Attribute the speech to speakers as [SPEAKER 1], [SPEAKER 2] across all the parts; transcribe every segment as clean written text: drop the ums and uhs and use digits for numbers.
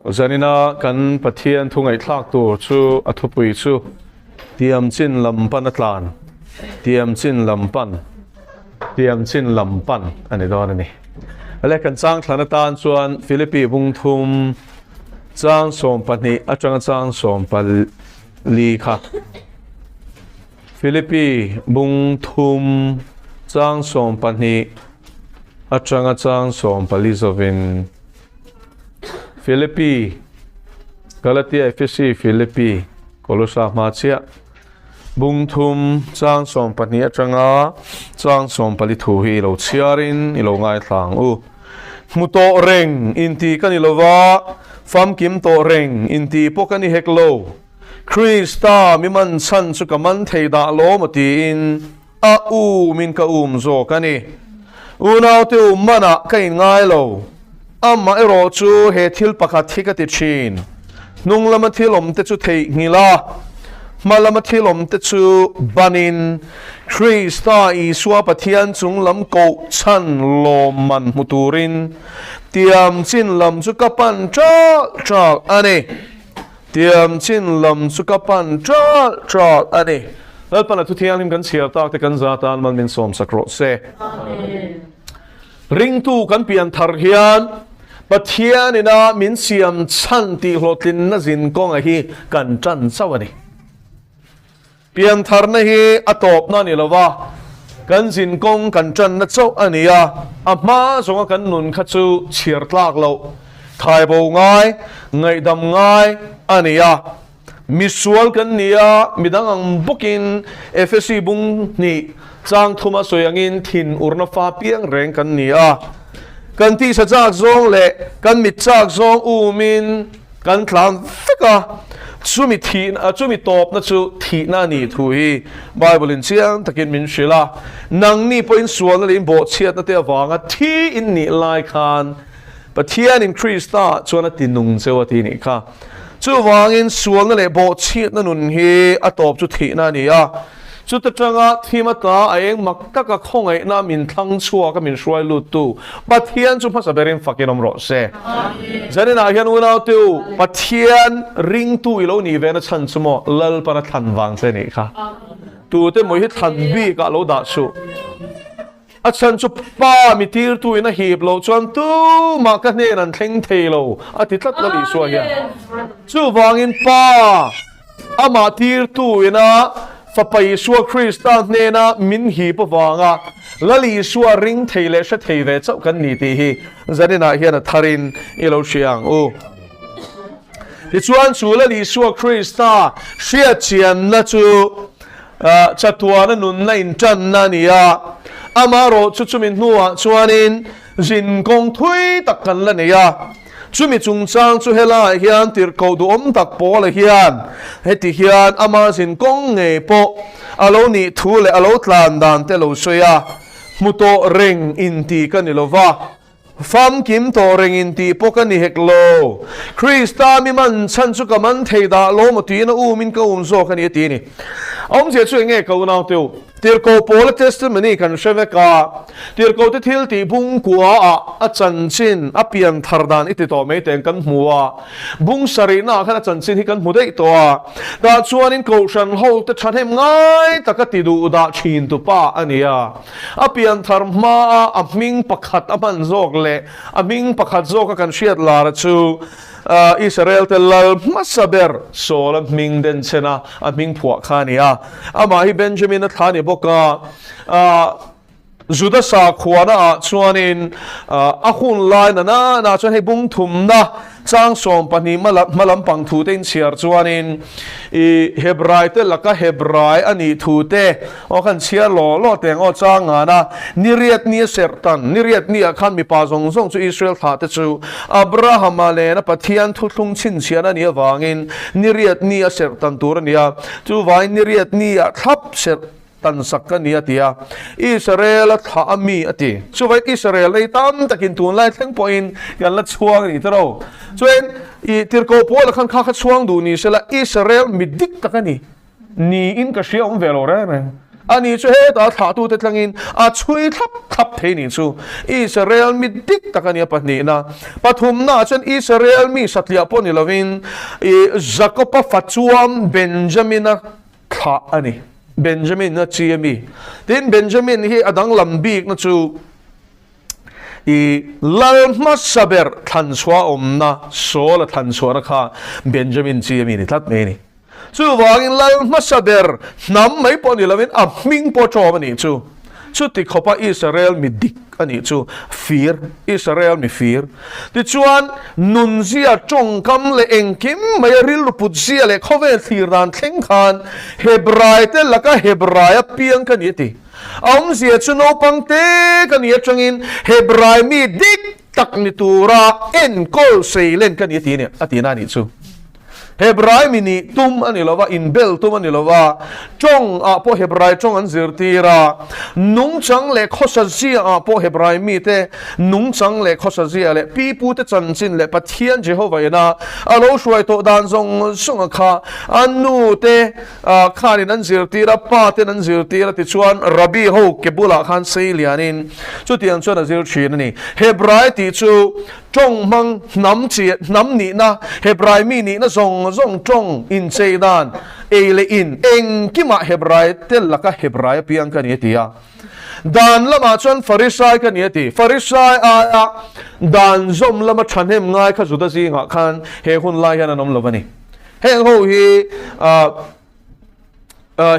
[SPEAKER 1] zanina kan pathian thungai thlak tur chu athupui chu tiam chin lampan atlan tiam chin lampan ani don ani ale kan chang thlana tan chuan Philippi bungthum chang som pani atanga chang som pal li kha Philippi bungthum chang som pani atanga chang som pali zovin Philippi Galatia Efesi Philippi Colossae Machia bungthum chang som pani atanga chang som pali thu hi lo chiarin ilo ngai thlang u muto reng inti kanilova fam kim to reng inti pokani heklo Krista miman chan chu kaman theida lo mati in a u min ka zo kani unaw te mana kain ngai lo amma ero chu he thil pakhat thika ti chin nung lama thilom te chu thei ngila malama thilom te chu banin Krista iswa pathian chung lam ko chan lo man muturin tiam chin lam chu kapan cha ani tiam chin lam chu kapan cha ani lalpana tu thiang lim kan chiar tak te kan zatan man min som sakro se amen ring tu kan pian thar hian pathian ina min siam chan ti hlotin na zin kong a hi kan chan chawani pian thar na hi atop na ni lova kan zin kong kan chan na chaw ania ama zonga kan nun kha chu chiar tlak lo thai bo ngai dam ngai ania misual kan nia midang ang bukin FSC bung ni chang thuma soyangin thin urna fa piang reng kan nia kan ti sa chak zong le kan mit chak zong umin kan thlang fika chumi thin chumi top na chu thi na ni thu hi Bible in chiang takin min shila nang ni point sual le bo chiat na te awanga thi in ni lai khan pathian in Krista chuan tinung chewati ni kha chu wangin sual na le bo chiat na nun hi atop chu thi na ni a chu ta changa thimata aeng makka ka khongai na min thang chua ka min shwai lu tu pathian chu phasa berin fakinom ro se jani na hian unau tu pathian ring tu ilo ni ve na chan chumo lal para than wang se ni kha tu te moi hi than bi ka lo da su a chan chu pa mi tir tu ina hip lo chuan tu ma ka ne ran thleng thei lo a ti tlat la li suwa hian chu wangin pa ama tir tu ina fapai suwa Krista nena min hi pawanga lali suwa ring theile sha theive chau kan ni ti hi zanina hian tharin ilo shiang u ti chuan chu lali suwa Krista shia chian na chu chatuana nun na in chan na nia amaro chu chumin nuwa chuanin jin kong thui takkan la nia chumi chung chang chu hela hian tir ko du om tak po le hian heti hian ama sin kong nge po alo ni thu le alo tlan dan te lo soya muto reng inti kanilova fam kim to reng inti po kani heklo Krista mi man chan chu kaman theida lo mati na u min ka zo kani ti ni om je chu nge ko na tu tir ko pol testimony kan sheveka tir ko te thil ti bung kwa a chan chin a pian thardan iti to me ten kan hmuwa bung sari na khan a chan chin hi kan hmu dei to a da chuanin ko shan ho te than hem ngai takati du da chin tu pa ania a pian thar ma a ming pakhat a man zok le a ming pakhat zok kan shiat lar chu Israel te lal masaber solam ming den chena a ming phua khania ama hi Benjamin a thani boka Judah sa khuana chuanin a hun lai na chuan hei bung thum na chang som pani malam pang thu ten chiar chuanin I Hebrai te laka Hebrai ani thu te o khan chiar lo teng o changa na niriat ni sertan niriat ni khan mi pa zong chu Israel tha te chu Abraham ale na pathian thu thlung chin chian ani awangin niriat ni a sertan tur ania chu vai niriat ni a thap ser tan sakka nia tia Israel tha ami ati chuwai Israel nei tam takin tun lai thleng point kan la chuang ni taro chuan I tirko pol khan kha chuang du ni sela Israel midik takani ni in ka shiam velo re anh ấy cho hết ta thả tu tết langin chui thắp thế này chú Israel mi dik ta cái này bắt nị na pathum na chân Israel mi sát lia pon ilovin Jacob phát chuam Benjamin khá anh Benjamin na chia mi tin Benjamin hi adang lambik na chú lalma saber than chua na so la than chua na kha Benjamin chia mi ni thlat me ni chu wangin lalma saber nam mai pon ilovin ming po cho ni chu ti khopa Israel mi dik ani chu fear Israel mi fear ti chuan nun zia chong kam le engkim mai ril put zia le khove thiran thleng khan hebrai te laka hebraia piang kan yeti om zia chuno pangte kan ye changin hebrai mi dik tak ni tura en kol seilen kan yeti ne atina ni chu Hebrai mini tum ani lova in bel tum ani lova chong po Hebrai chong an zirtira nung chang le khosazia po Hebrai mi te nung chang le khosazia le pipu te chanchin le pathian Jehovah ina alo shwai to dan zong sung kha anu te khanin an zirtira pa te an zirtira ti chuan rabi ho kebula khan seilianin chu tiang chuan azir thin ani Hebrai ti chu chong mang nam chi nam ni na Hebrai mi ni na zong chong in cheidan ele in engkima Hebrai tel laka Hebrai piang kan yetia dan lama chon Farisai kan yeti Farisai a dan zom lama thanem ngai kha juda ji nga khan he hun lai han anom lovani he ho hi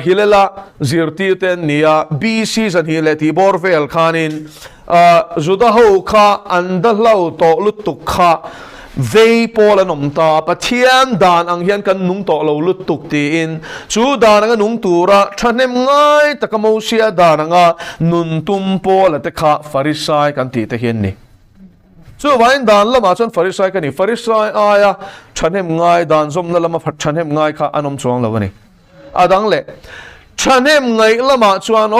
[SPEAKER 1] hilela zirti ten nia BC san hileti borvel khanin juda ho kha andallau to lutuk kha vei pola nomta pathian dan ang hian kan nung to lo lutuk ti in chu dan ang nung tura thanem ngai takamosia dan anga nun tum pola te kha Farisai kan ti te hian ni chu wain dan lama chon Farisai kan ni Farisai aya thanem ngai dan zom na lama thanem ngai kha anom chuang lawani adang le thanem ngai lama chuan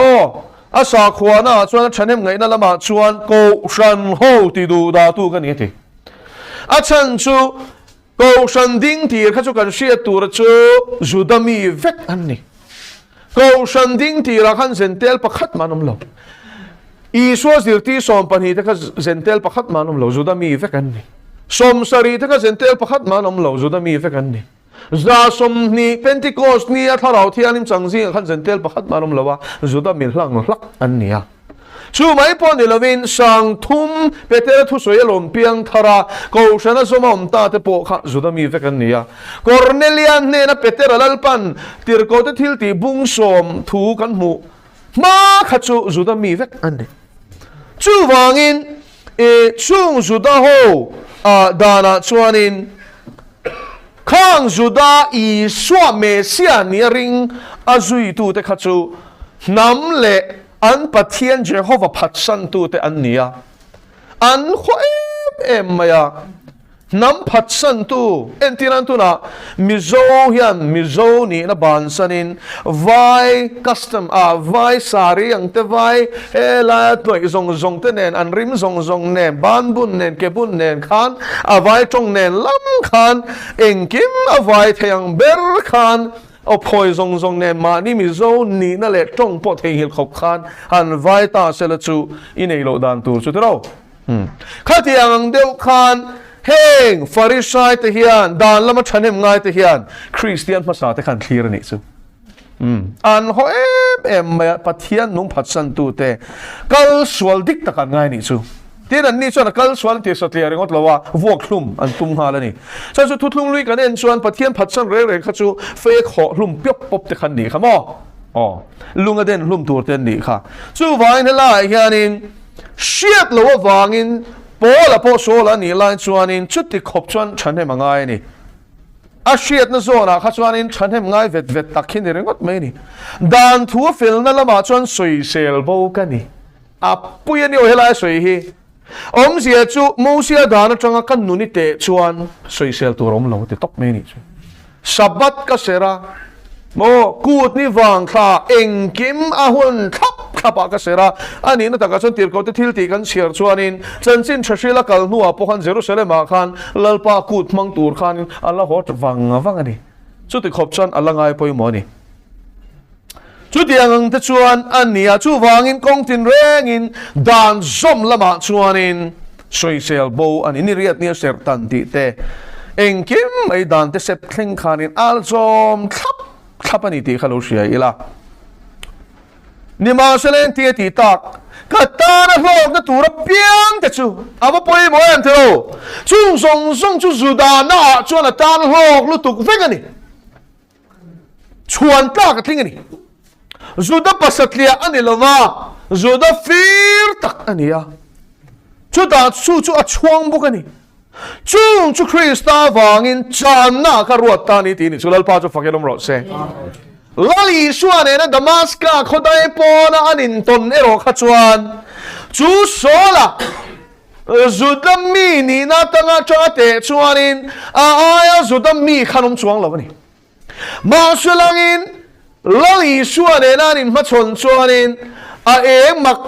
[SPEAKER 1] asa khwana chuan thanem ngai na lama chuan ko shan ho ti du da tu kan ni ti chan chu ko shan ding ti kha chu kan sia tur chu judami vek an ni ko shan ding ti ra khan zentel pakhat manom lo Iswa zirti som pani te kha zentel pakhat manom lo judami vek an ni som sari te kha zentel pakhat manom lo judami vek an ni za som ni Pentecost ni a tharau thianim changzi khan zentel pakhat manom lo wa judami hlang hlak an ni a chu mai pon ni lovin sang thum peter thu soi lom piang thara ko shana somom ta te po kha judami vekan nia Cornelian ne na peter lalpan tir ko te thil ti bung som thu kan mu ma kha chu judami vek an ni chu wangin chung juda ho dana chuanin khang juda I swa mesia ni ring azui tu te kha chu nam le an pathian Jehovah patsan tu te an nia an khoem maya nam patsan tu entiran tu na mizo ni na bansanin vai custom vai sari ang te vai hela toy zong te nen an rim zong nen ban bun nen ke bun nen khan vai tong nen lam khan engkim vai thayang ber khan phoi zong ne ma ni mi zo ni na le tong po the hil khop khan han vai ta sela chu inei lo dan tur chu tro kha tiang deu khan heng Farisai te hian dan lama thanem ngai te hian Christian phasa te khan clear ni chu an ho em pathian nung phatsan tu te kal swal dik ta kan ngai ni chu tin an ni chuan kal swal ti satlia ringot lawa vok hlum an tum hala ni cha chu thutlung lui kan en chuan pathian phatsan re kha chu fake ho hlum pyop pop te khan ni khamo lunga den hlum tur ten ni kha chu vain la hianin shiat lo wangin pola po sola ni line chuanin chuti khop chuan thane mangai ni a shiat na zona kha chuanin thane ngai vet takhin ringot mai ni dan thu fil na lama chuan soi sel bo ka ni a puya ni o helai soi hi om zia chu mosia dana changa kan nuni te chuan social tur om lo te top me ni chu sabat ka sera mo kut ni wang kha engkim ahun thapa ka sera ani na taka chon tir ko te thil ti kan share chuanin chanchin thashila kal nuwa pokhan Jerusalem a khan lalpa kut mang tur khan Allah hot wang ani chu ti khop chan alangai poi mo ni chú tiếng te chuan anh nia chú vangin công tin rengin dan zom lama chuanin soi sel bo anh ni riat nia ser tan ti te eng kim ai dan te sep thleng khanin al zom thap ani ti khalo sia ila ni ma selen ti ti tak ka ta na hlok na tur piang te chu ava poi mo em thelo chung song chu zuda na chuan ta na hlok lu tuk vek ani chuan ta ka thing ani zuda pasatlia ani lova zuda fir tak ania chu ta chu a chuang buk ani chung chu Krista wangin chan na ka ruat ta ni ti ni chulal pa chu fakelom ro se lali suan na Damaska khodai pona anin ton ero kha chuan chu sola zudam mi ni na tanga cha te chuanin a aya zudam mi khanom chuang lo ni ma sulangin lali suan na nin ma chon chuanin a eng mak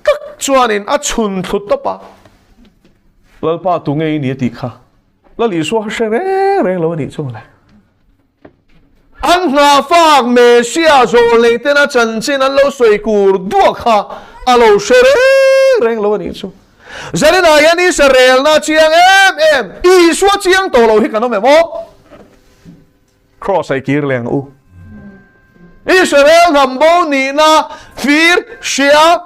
[SPEAKER 1] tak chuanin a chun thut to pa lalpa tu ngei ni ti kha lali suan se re lo ni chung la anh nga phak Mesia rồi lên tên là chân chính anh lâu suy cùr đua kha anh lâu sere reng lâu anh chú giờ này anh Israel na chiang em Isua chiang tổ lâu hít cái nó mẹ mốt cross ai kia liền u Israel nằm bố nị na phía xia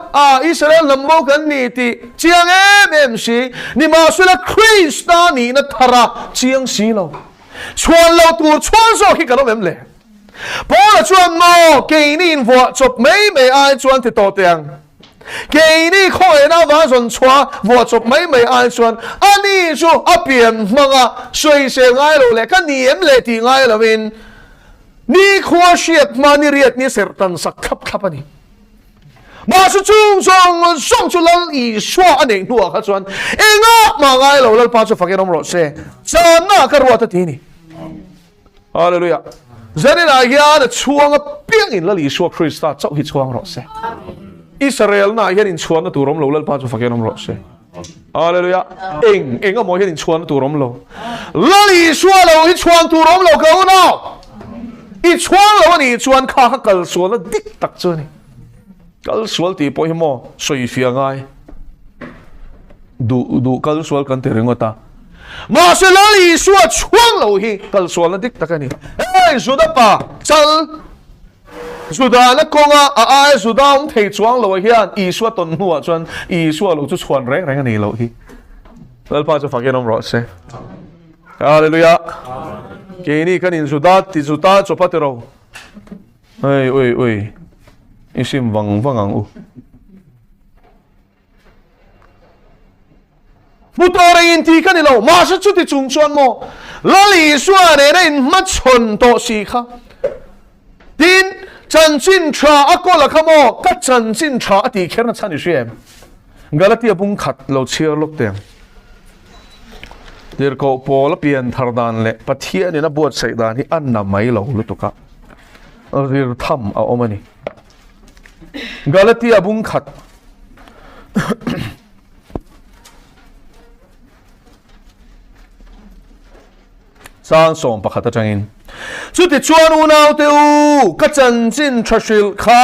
[SPEAKER 1] Israel nằm bố cái nị thì chiang em xí ni mà suy là Christa nị na thara chiang xí lâu chuan lâu tu chuan so khi cái đó em lệ bỏ là chuan mò kỳ nín vợ chụp mấy ai chuan thì tổ tiền kỳ ní khôi na vợ chuan chua vợ chụp mấy ai chuan anh đi chu áp biển mà suy sẽ ngay rồi lệ cái niệm lệ thì ngay là mình ní khoa siết mà ní riết ní ser tan sắc khắp anh mà sự chung song chu lal i xóa anh ấy nuông cái chuan anh mà ngay rồi lal pa chu phát ông rồi sẽ chân na cái ruột thì ní Hallelujah giờ này là hiện chuang piang in la li suwa Krista chau hi chuang ro se Israel na hiện in chuang na turom lo lal pa chu fakenom ro se Hallelujah eng a mo hiện in chuang na turom lo la li suwa lo hi chuang turom lo ko na i chuang lo ni chuan kha kal sual dik tak chu ni kal sual ti po hi mo soi fia ngai du kal sual kan te ringota mà sẽ lấy suốt chuang lâu hi kal sual na dik takani hey suda pa chal suda na konga ai suda ông thầy chuang lâu hian i suat ton nuwa chuan i suat lâu chu chuan reng ani lâu hi lal pa chu fakin om ro se hallelujah ke ni kan in suda ti suda chu patero hey oi isim wang u Mutoring ti kan ilo masa chuti chung chuan mo lali suan ne in mat chon to si kha tin chan chin tra akola khamo ka chan chin tra ti kherna chani shem Galatia bung khat lo chiar lok tem dir ko pol pian thardan le pathia ni na bot sai dan hi an na mai lo lu to ka dir tham a omani Galatia bung khat sang som pakhat atangin chuti chuan u nau te u ka chan chin thashil kha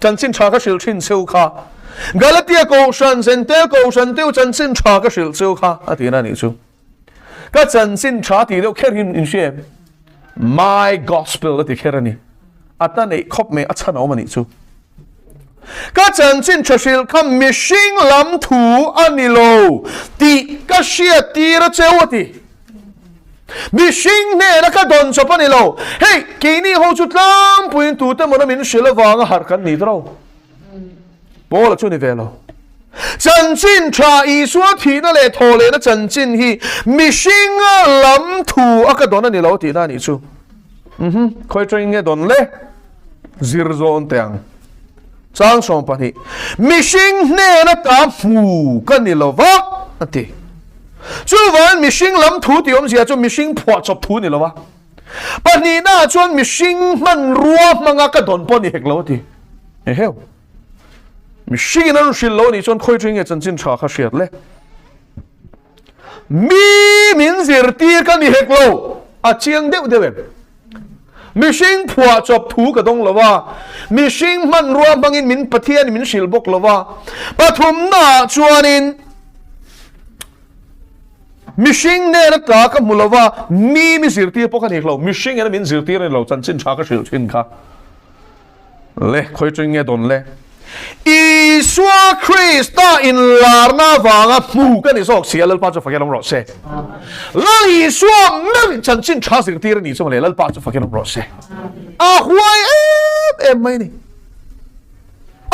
[SPEAKER 1] chan chin tha ka shil thin seu kha Galatia ko shan sentel ko shan teu chan chin tha ka shil seu kha atina ni chu ka chan chin tha ti lo kherin in shem my gospel ati kherani atane khop me achana omani chu ka chan chin thashil kha mishing lam thu anilo ti ka shia ti ra chewati Mishing ne na ka don chopan ilo hey kini ho chutlam puin tu te mona min shila wanga har kan ni dro bola chu ni velo chan chin tra i suwa thi na le thole na chan chin hi mishing lam thu aka don ni lo ti na ni chu khoi tring nge don le zir zon tang chang som pa ni mishing ne na ta fu kan ni lo wa ati chú vẫn mishing lắm thú thì ông gì chú mishing phọt chọc thú này lo va, bà ni na chú mishing man rua mà ngã cái đòn bò ni hek lo thì, hiểu, mishing nó xịt lo ni chú khơi chuyện cái chân chân chả khá xịt le, mi min zir ti cái ni hek lo, à chiang đeo đeo em, mishing phua chop thu ka dong lawa mishing man ruam bangin min pathian min shil bok lawa pathum na chuanin mishing ne na ta ka mulawa mi zirti po ka niklo mishing ena min zirti ne lo chan chin cha ka shil chin kha le khoi chung nge don le Isua Krista in larna vanga mu ka ni sok sia lal pa cho fakelom ro se la Isua men chan chin cha zirti ni so le lal pa cho fakelom ro se a huai em mai ni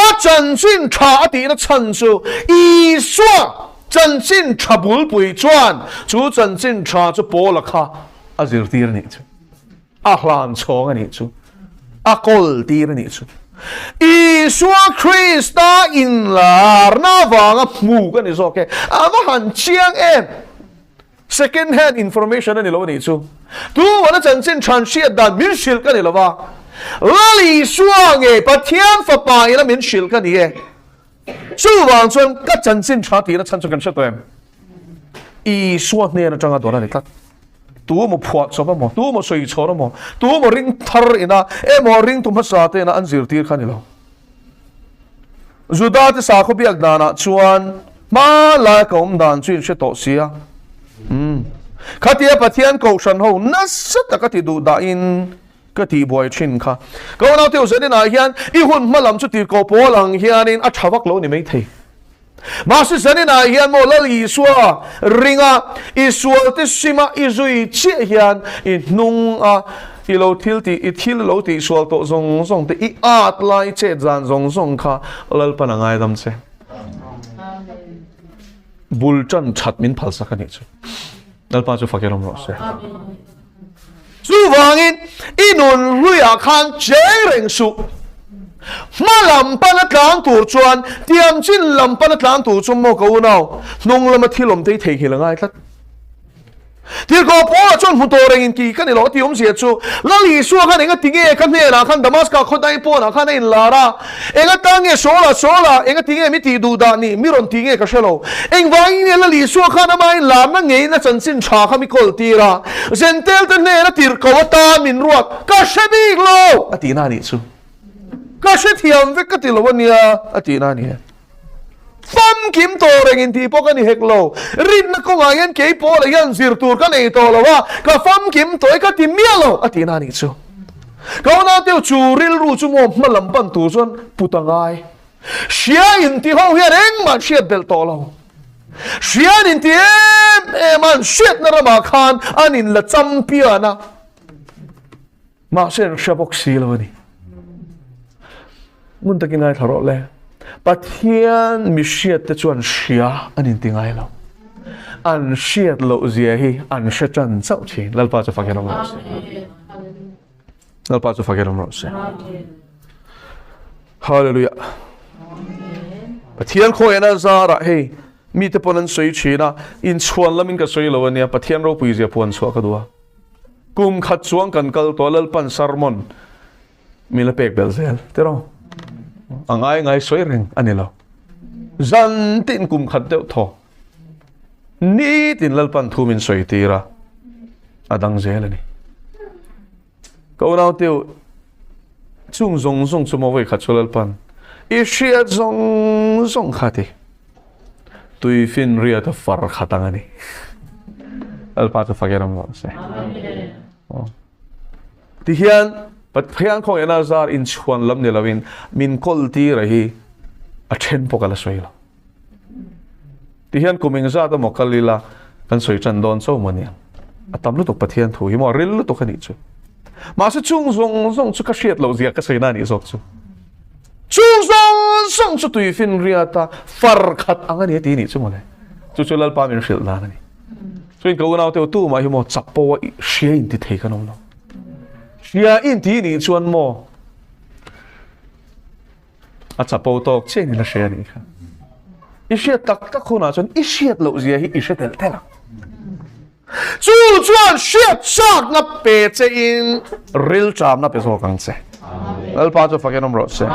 [SPEAKER 1] a chan chin cha ti na chan su Isua真正查不会转，就真正查就波了卡，啊热点你出，啊烂床啊你出，啊高点你出。伊说 Krista in la na vanga mu kan ni so ke, ama han chiang em second hand information ni lo ni chu. Tu wana 真正传写的民shil kan ni lo ba. La li suang e pathian fa pa ina min shil kan ni e. 主王尊个真正查底了，参出跟说对，一说呢那张啊多了你看，多么破错吧么，多么水错了么，多么ring thar ina，么ring tu masa te na anzir tir kan ilo。Juda te sa ko biak dana chuan ma la ko dan chin she to sia. Khatia pathian ko shan ho nasat ka ti du da in cái thì bồi trên kha, câu nào tiêu dẫn đến ai hiền, ý hôn mà làm cho tiền cổ bố lăng hiền nên ắt chào vắc lỗ này mấy thầy, mà sự dẫn đến ai hiền một lần Isua ringa Isua thế sima Isui chia hiền, in nung i lâu thiil lâu thì Isua to zong zong thì i át lại chết dàn zong zong kha, lal pa nangai dam se, bul chân chặt min phal sa cái này chứ, lal pa cho phát cái lòng rõ se. Chú vangin inun luya khan jering su ma lam pa na tlang tur chuan tiam chin lam pa na tlang tur chum mo ko nau nong lama thilom te thei hila ngai tlat tir ko po chon hu to reng ki kan lo ti sia chu la li su khan enga tinge kan ne na khan damaska khodai po na khan in lara enga tange sola enga tinge mi ti du da ni mi ron tinge ka shelo eng wang ni la li su khan mai la na ngei na chan chin cha kha mi kol ti ra zentel te ne na tir ko ta min ruat ka shebi lo ati na ni chu ka she thiam ve ka ti lo nia ati na ni Fam kim to rengin ti po kan ni heklo rin na ko ngayon kay po la yan zirtur kan ei to lawa ka fam kim to ka ti mialo atina ni chu ka na teu churil ru chu mo malampan tu chon putangai sia in ti ho hian eng man siat bel to lo sia in ti man siat na rama khan anin la championa ma sen shabok silo ni mun takin ai tharo le Pathian mi siat te chuan sia anin tingai lo an siat lo zia hi an shatan chau thi lalpa chu fakeram ro se lalpa chu fakeram ro se hallelujah Pathian kho ena zara hey mi te ponan soi china in chuan lamin ka soi lo ania Pathian ro pui zia puan chua ka duwa kum khat chuang kan kal to lalpan sarmon mi la pek bel zel te ro angai ngai soi reng anilo zan tin kum khat deuh tho ni tin lalpan thumin soi tira adang zel ani ko nau teu chung zong zong chumo voi khat chulalpan i shia zong zong khati tui fin ria ta far khatang ani alpa ta fageram wa se ti hian Pathian ko ena zar in chuan lam ne lawin min kol ti rahi a then pokala soila ti hian kuming za ta mokalila kan soi chan don so mania atam lu to Pathian thu hi mo ril lu to khani chu ma se chung zong zong chu ka shiat lo zia ka seina ni zok chu chung zong zong chu tui fin ria ta far khat angani ti ni chu mo le chu chu lal pa min shil na ni so in ko na te tu ma hi mo chapo shia in ti thei ka no Sia in ti ni chuan mo a chapo tok che ni la sia ni kha i sia tak tak khona chuan i sia lo zia hi i sia tel tel chu chuan sia sak na pe che in ril cham na pe so kang che al pa cho fakenom ro se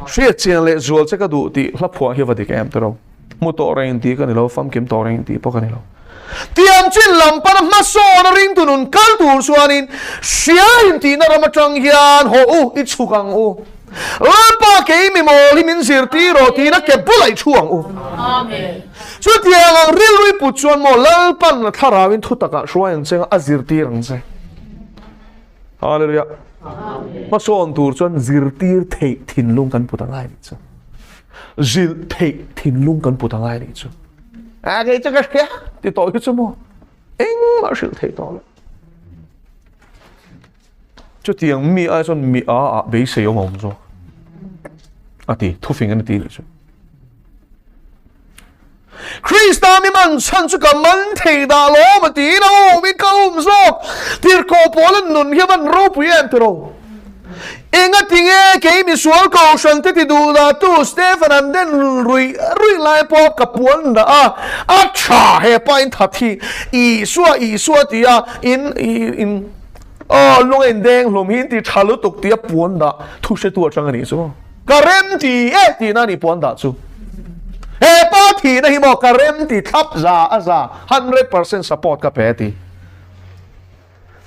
[SPEAKER 1] sia chen le zual che ka du ti hla phwa hi va dik em tro mo to rein ti ka ni lo fam kim to rein ti po ka ni lo tiam chin lam pan ma so na ring tunun kal tur suanin sia in ti na ramachang hian ho u i chukang u pa ke mi mo limin zirti ro ti na ke bulai chuang u amen chu tiang ang ril ri pu chuan mo lal pan na tharawin thutaka suang cheng azirti rang che hallelujah amen ma so on tur chuan zirtir thei thin lung kan putangai ni chu zil thei thin lung kan putangai ni chu à cái chắc cái thì tội cái số một anh mà sự thấy to了就tiếng mi ai son mi bị谁有梦做啊的突然间的了就 Krista mi man chan chu ka man thei da lo ma ti no mi ka so tir ko polan nun hi man ro pu em tro inga tinge ke mi sual ko shan te ti du da tu Stefan and then rui lai po ka puan da a cha he pa in thati i suwa ti a in long en deng lom hin ti chalu tuk ti a puan da thu se tu chang ni so ka rem ti e ti na ni puan da chu he pa ti na hi mo ka rem ti thap za 100% support ka pe ti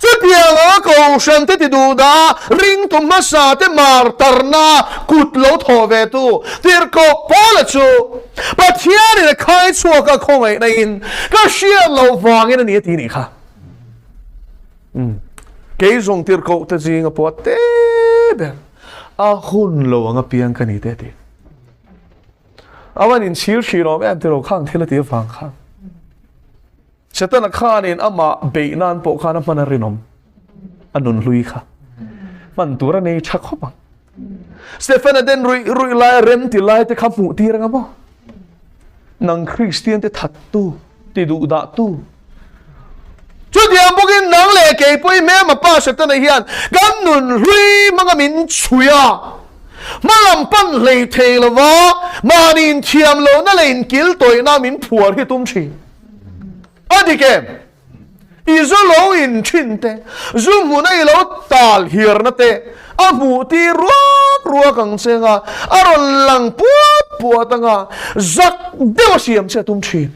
[SPEAKER 1] chu tiang a ko shan te ti du da ring tu ma sa te mar tarna kut lo tho ve tu tir ko pola chu pa thian ni khai chu ka khong ai na in ka shia lo wang in ni ti ni kha ke zong tir ko te jing a po te be a hun lo ang a piang ka ni te ti awan in chil ro em te ro khang thila ti fang khang Satan khanin ama beinan po khana man rinom anun lui kha man tura nei chakhopa Stefan den rui lai rem ti lai te khamu ti ranga mo nang Christian te thattu ti du da tu chu diam bogin nang le ke poi me ma pa Satan hian gan nun rui manga min chuya malam pan le the lawa manin thiam lo na lein kil toy na min phuar hi tum chi adike izolo in chinte zumuna ilo tal hirna te amu ti ruak ang senga aron lang puatanga zak dewasiam che tum chin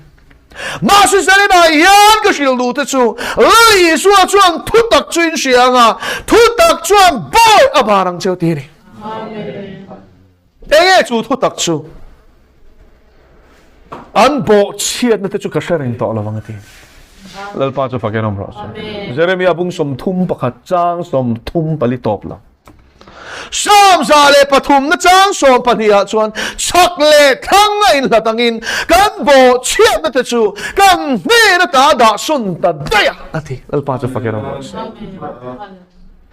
[SPEAKER 1] ma su sale na yan ka shil du te chu lai su chuan thutak chuin sianga thutak chuan boy abarang cheu ti ni amen eye chu thutak chu an bo chiat na te chu ka sharing to lawang ti lal pa chu fakenom ros Jeremiah bung som thum pakhat chang som thum pali top la sam zale pathum na chang som pania chuan chak le thang in latangin kan bo chiat na te chu kan ne na ta da sun ta daya ati lal pa chu fakenom ros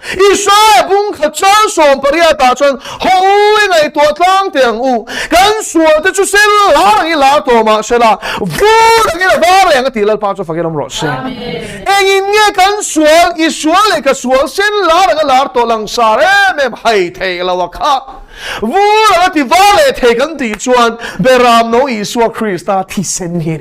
[SPEAKER 1] Israel bung kha chang som paria ta chuan hoi ngai to tlang tiang u kan sual te chu sel la ngi la to ma sela vu ngi la ba yang ti lal pa chu fakiram ro se engin nge kan sual Israel le ka sual sen la nga lar to lang sa re mem hai thei la wa kha vu la ti va le thei kan ti chuan beram no Isua Krista thi sen hi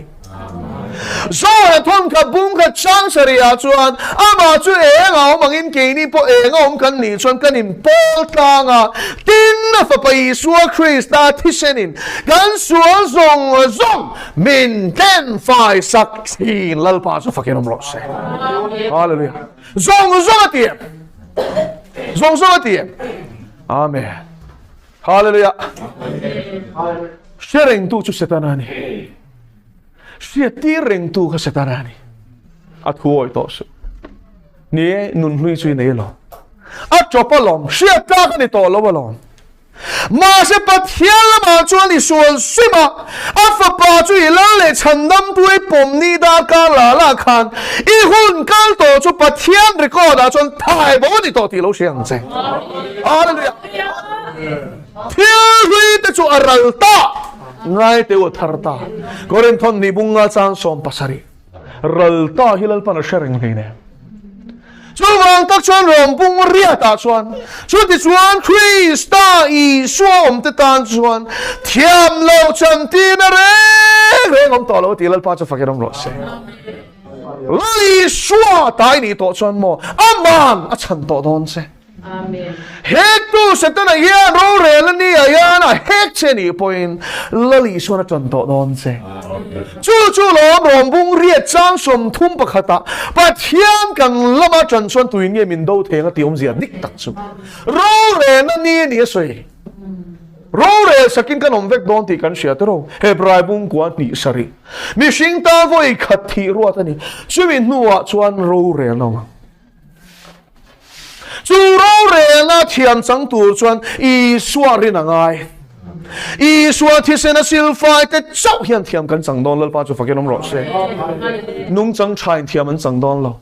[SPEAKER 1] Zora thon ka bung ka chang saria chuan ama chu engao mangin ke ni po engom kan ni chuan kan in pol tanga tin na fa pai Isua Krista thisenin kan sual zong min ten fai sak tin lal pa chu fakinom ro se hallelujah zong ati amen hallelujah sharing tu chu setanani Sia tireng tu ka setarani at huoy to su ni nun hui chui nei lo at chopalom sia ta ka ni to lo balom ma se pathian ma chuan ni sual sima afa pa chui la le chandam tuai pom ni da ka la khan I hun kal to chu pathian record a chuan thai bo ni to ti lo siang che hallelujah thial hui te chu aral ta ngai te wo tharta Korinthon ni bunga chang som pasari ralta hilal pan sharing ne chuwang tak chuan rom bung ria ta chuan chu ti chuan Krista Isua te tan chuan thiam lo chan ti na re ngom to lo ti lal pa chu fakiram ro se Isua tai ni to chuan mo aman a chan to don se hek tu setan ya ro re la ni ya na hek che ni point lali so na chon to don se chu lo rom bung ria chang som thum pakhata pa thiam kan lama chan chon tu nge min do thenga ti om zia dik tak chu ro re na ni soi ro re sakin kan om vek don ti kan sia to ro hebrai bung kwa ni sari mi sing ta voi khathi ro ta ni chuin nuwa chuan ro re no chu ro re na thiam chang tur chuan I suarin angai I suar thi sena silfai te chau hian thiam kan chang don lal pa chu fakelom ro se nung chang chain thiam an chang don lo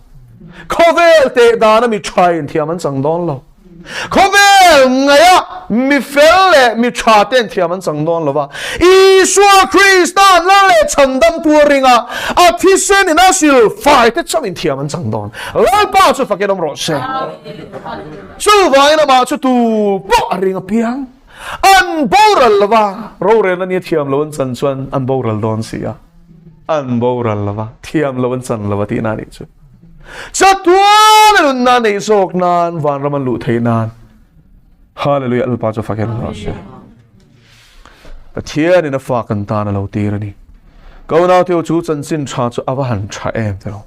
[SPEAKER 1] khovel te da na mi chain thiam an chang don lo khovel ngaya mi fel le mi cha ten thiam an chang don lo wa I suar Christian la le chandam tu ringa a thi sena silfai te chau in thiam an chang don lal pa chu fakelom ro se chu vai na ma chu tu po ringa piang an boral lava ro re na ni thiam lon chan chuan an boral don sia an boral lava thiam lon chan lava ti na ni chu chatwa lun na nei sok nan van raman lu thei nan hallelujah al pa chu faken na se pathian in a fa kan ta na lo ti ra ni ko na teu chu chan sin tha chu awa han tha em te lo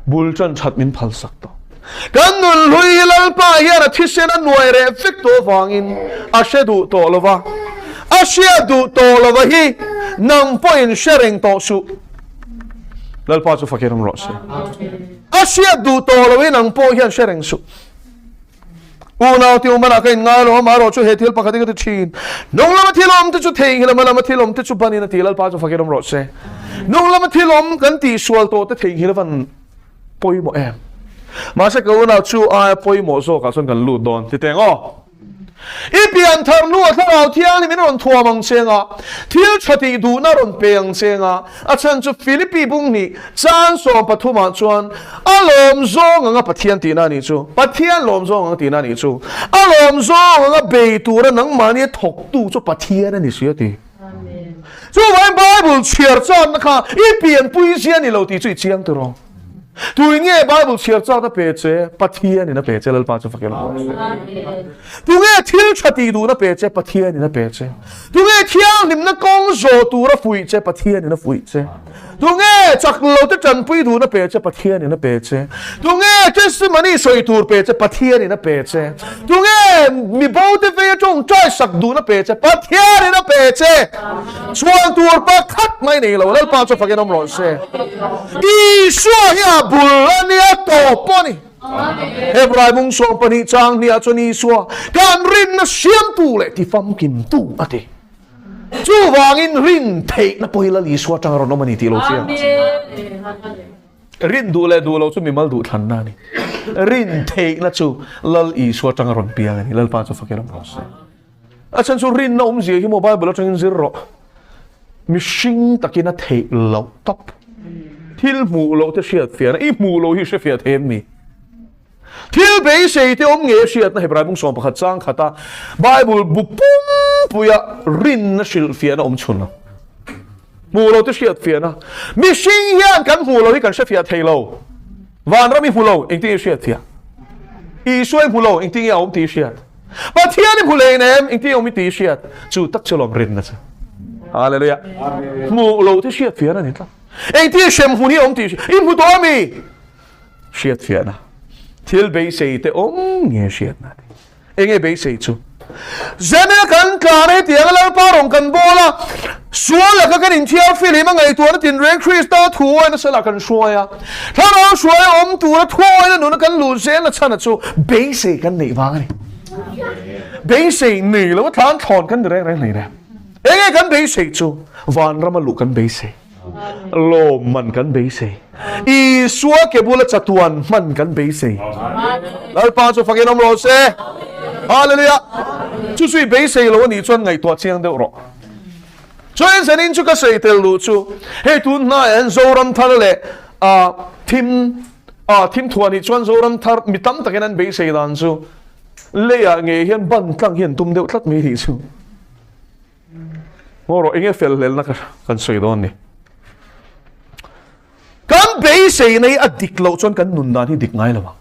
[SPEAKER 1] bul chan that min phal sak to kan nun hui lal pa hian a thi sen an nuai re fik to wangin a shedu to lova a shedu to lova hi nang point sharing to su lal pa chu fakiram ro se a shedu to lova nang po hian sharing su una ti umana kain nga lo ma ro chu he thil pakati ka thin nong lama thilom te chu thei hila lama thilom te chu bani na ti lal pa chu fakiram ro se nong lama thilom kan ti sual to te thei hila van poi mo em mà sẽ có nào chú ai bôi mồ số cả xuân cần lụt đòn thì tiếng ó ít biển thằng lụt thằng nào thiang thì mình còn thua bằng xe ngà thiếu cho thì đủ nó còn bèn xe ngà à chân chú Philippines bung nị chán số bắt thu mà chuan à lom zong ngà bắt thiên tì na nị chú bắt thiên lom zong ngà tì na nị chú à lom zong ngà bể tu ra nắng mà nị thọc tu chú bắt thiên na nị xíu tì chú vậy Bible chia cho nó khá ít biển bùi xe nị lâu tì chú chiang từ rồi tôi nghe Bible chia cho ta bề chế bắt thiên thì nó bề chế lal pa cho phải lo tôi nghe thiếu cho tí đủ nó bề chế bắt thiên thì nó bề chế tôi nghe thiếu niệm nó công rồi tu nó phui chế bắt thiên thì nó phui chế tôi nghe chắc lâu tới trần phui đủ nó bề chế bắt thiên thì nó bề chế tôi nghe cái sự mà đi soi tu bề chế bắt thiên thì nó bề chế tôi nghe mi bao tới về trong trái sắc đủ nó bề chế bắt thiên thì nó bề chế chuan tu bắt khát mấy này lâu lal pa cho phải cái rồi xe đi xóa ya bulan ya to poni Hebrai mung so pani chang ni achoni so kan rin na siam tu le ti fam kim tu ate chu wangin rin thei na poila li so tang ro no mani ti lo sia rin du lo chu mi mal du than na ni rin thei na chu lal I so tang ron piang ni lal pa chu fakiram ro se achan chu rin na zia hi mobile balo changin zero mi sing takina thei lo top thil mu lo te shiat fian I mu lo hi she fiat hem mi thil be sei te om nge shiat na hebrai bung som pakhat chang khata Bible bu pum puya rin na shil fian om chuna mu lo te shiat fian mi sing hian kan mu lo hi kan she fiat thei lo van ra mi mu lo eng ti shiat thia I suai mu lo eng ti ya om ti shiat pa thian ni mu le nem eng ti om ti shiat chu tak cholom rin na cha hallelujah mu lo te shiat fian ani ta anh ti xem hu ni ông ti in hu to mi shiat fiana til be sei te om nge shiat na anh e be sei chu zene kan kare ti ala pa rong kan bola suala ka kan in thial fili ma ngai tu na tin ren Krista thu na sala kan suaya tha ro suaya om tu na thu na nu na kan lu se na chana chu be sei kan nei wang ni be sei nei lo than thon kan reng reng nei da anh e kan be sei chu van ra ma lu kan be sei lo man kan be se I suwa ke bula chatuan man kan be se lal pa chu fakinom lo se hallelujah chu sui be se lo ni chuan ngai to chiang de ro chuan sanin chu ka sei tel lu chu he tu na en zoram thar le tim thuani chuan zoram thar mitam takenan be se dan chu le ya nge hian ban tlang hian tum deuh tlat me hi chu moro enge fel lel na kan sei don ni kan be sei nei adik lo chon kan nun dan hi dik ngai lawa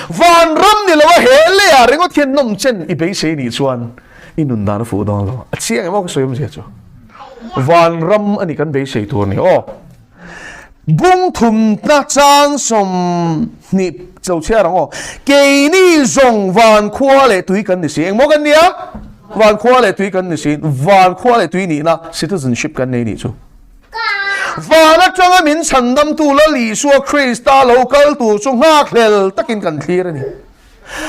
[SPEAKER 1] van ram ni lo hele a rengo thian nom chen i be se ni chuan inun dan fu dong lo a chiang mo ko soyum je chu van ram ani kan be se tur ni bung thum na chang som ni chau chia rong ke ni zong van khwa le tui kan ni si mo kan nia van khwa le tui kan ni si van khwa le tui ni na citizenship kan nei ni chu và nó cho mình thành tâm tu là lý số Christa local tu chung ngạc lel takin kan clear ni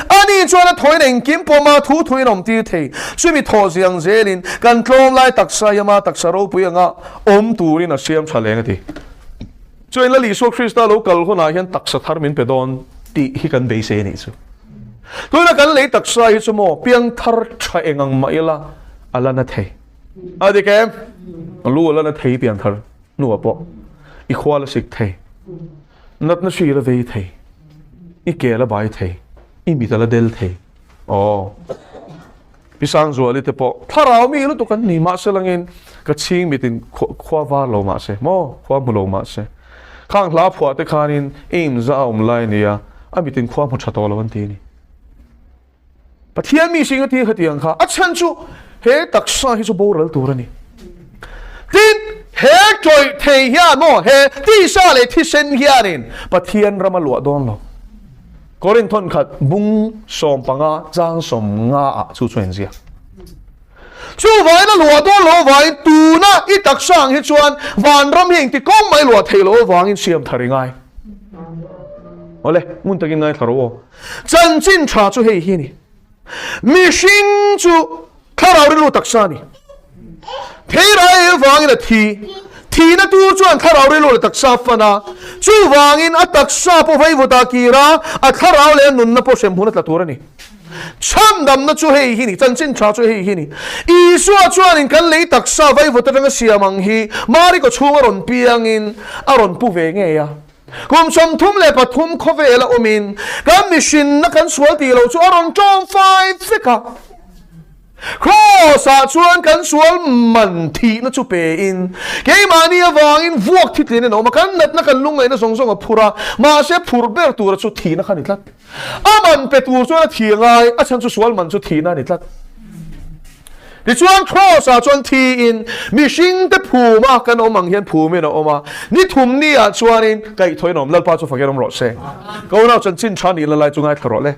[SPEAKER 1] ani cho nó thôi nên kiếm po ma thu thôi nom ti thei suy mi tho giang zelin kan tlom lai taksa yama taksa ro pu nga tu ri na siam chale ti cho in la lý số Christa local ko na hian taksa thar min pedon ti hi kan be se ni chu tôi là kan lấy taksa hi chu mo piang thar tha engang ma ila ala na thei adi kem lu ala na thei piang thar nua po i khwala sik thei nat na shira ve thei i kela bai thei i mitala del thei pisang zo ali te po tharau mi lu to kan ni ma selangin ka ching mitin khwa wa lo ma se mo khwa mu lo ma se khang hla phwa te khanin im za lai nia amitin khwa mu thato lo an ti ni pathian mi sing ti khatiang kha achan chu he taksa hi chu boral turani tin he trôi thầy hiền mo he ti sa le thi sen hianin pathian ramalwa don lo korin thon khat bung som panga chang som nga a chu chuen zia chu vai na lua don lo vai tu na i tak sang hi chuan van ram hing ti kong mai lua thei lo wangin siam thari ngai ole mun takin ngai tharo chan chin tha chu hei hi ni mi sing chu tharau ri lo tak sa ni thế ra vangin là thì nó tu chuan tharau re lo tak sa fana chu wangin atak sa po vai vota kira a tharau le nun na po sem huna ta turani cham dam na chu hei hi ni chan chin cha chu hei hi ni i su chuan in kan le tak sa vai vota nga siamang hi mari ko chunga ron piangin aron pu ve nge ya kum som thum le pathum khove la umin kan mission na kan sual ti lo chu aron chom 5 fika Khosa chuan kan sual man thi na chu pe in ke mani awangin vuak thi tlin no makan nat na kan lungai na song song a phura ma se phur ber tur chu thi na khani tlat aman pe tur chu na thi ngai a chan chu sual man chu thi na ni tlat ti chuan khosa chuan thi in mishing te phu ma kan omang hian phu me na oma ni thum ni a chuan in kai thoi nom lalpa chu fagerom ro se ko na chan chin chan ni la lai chu ngai tharo le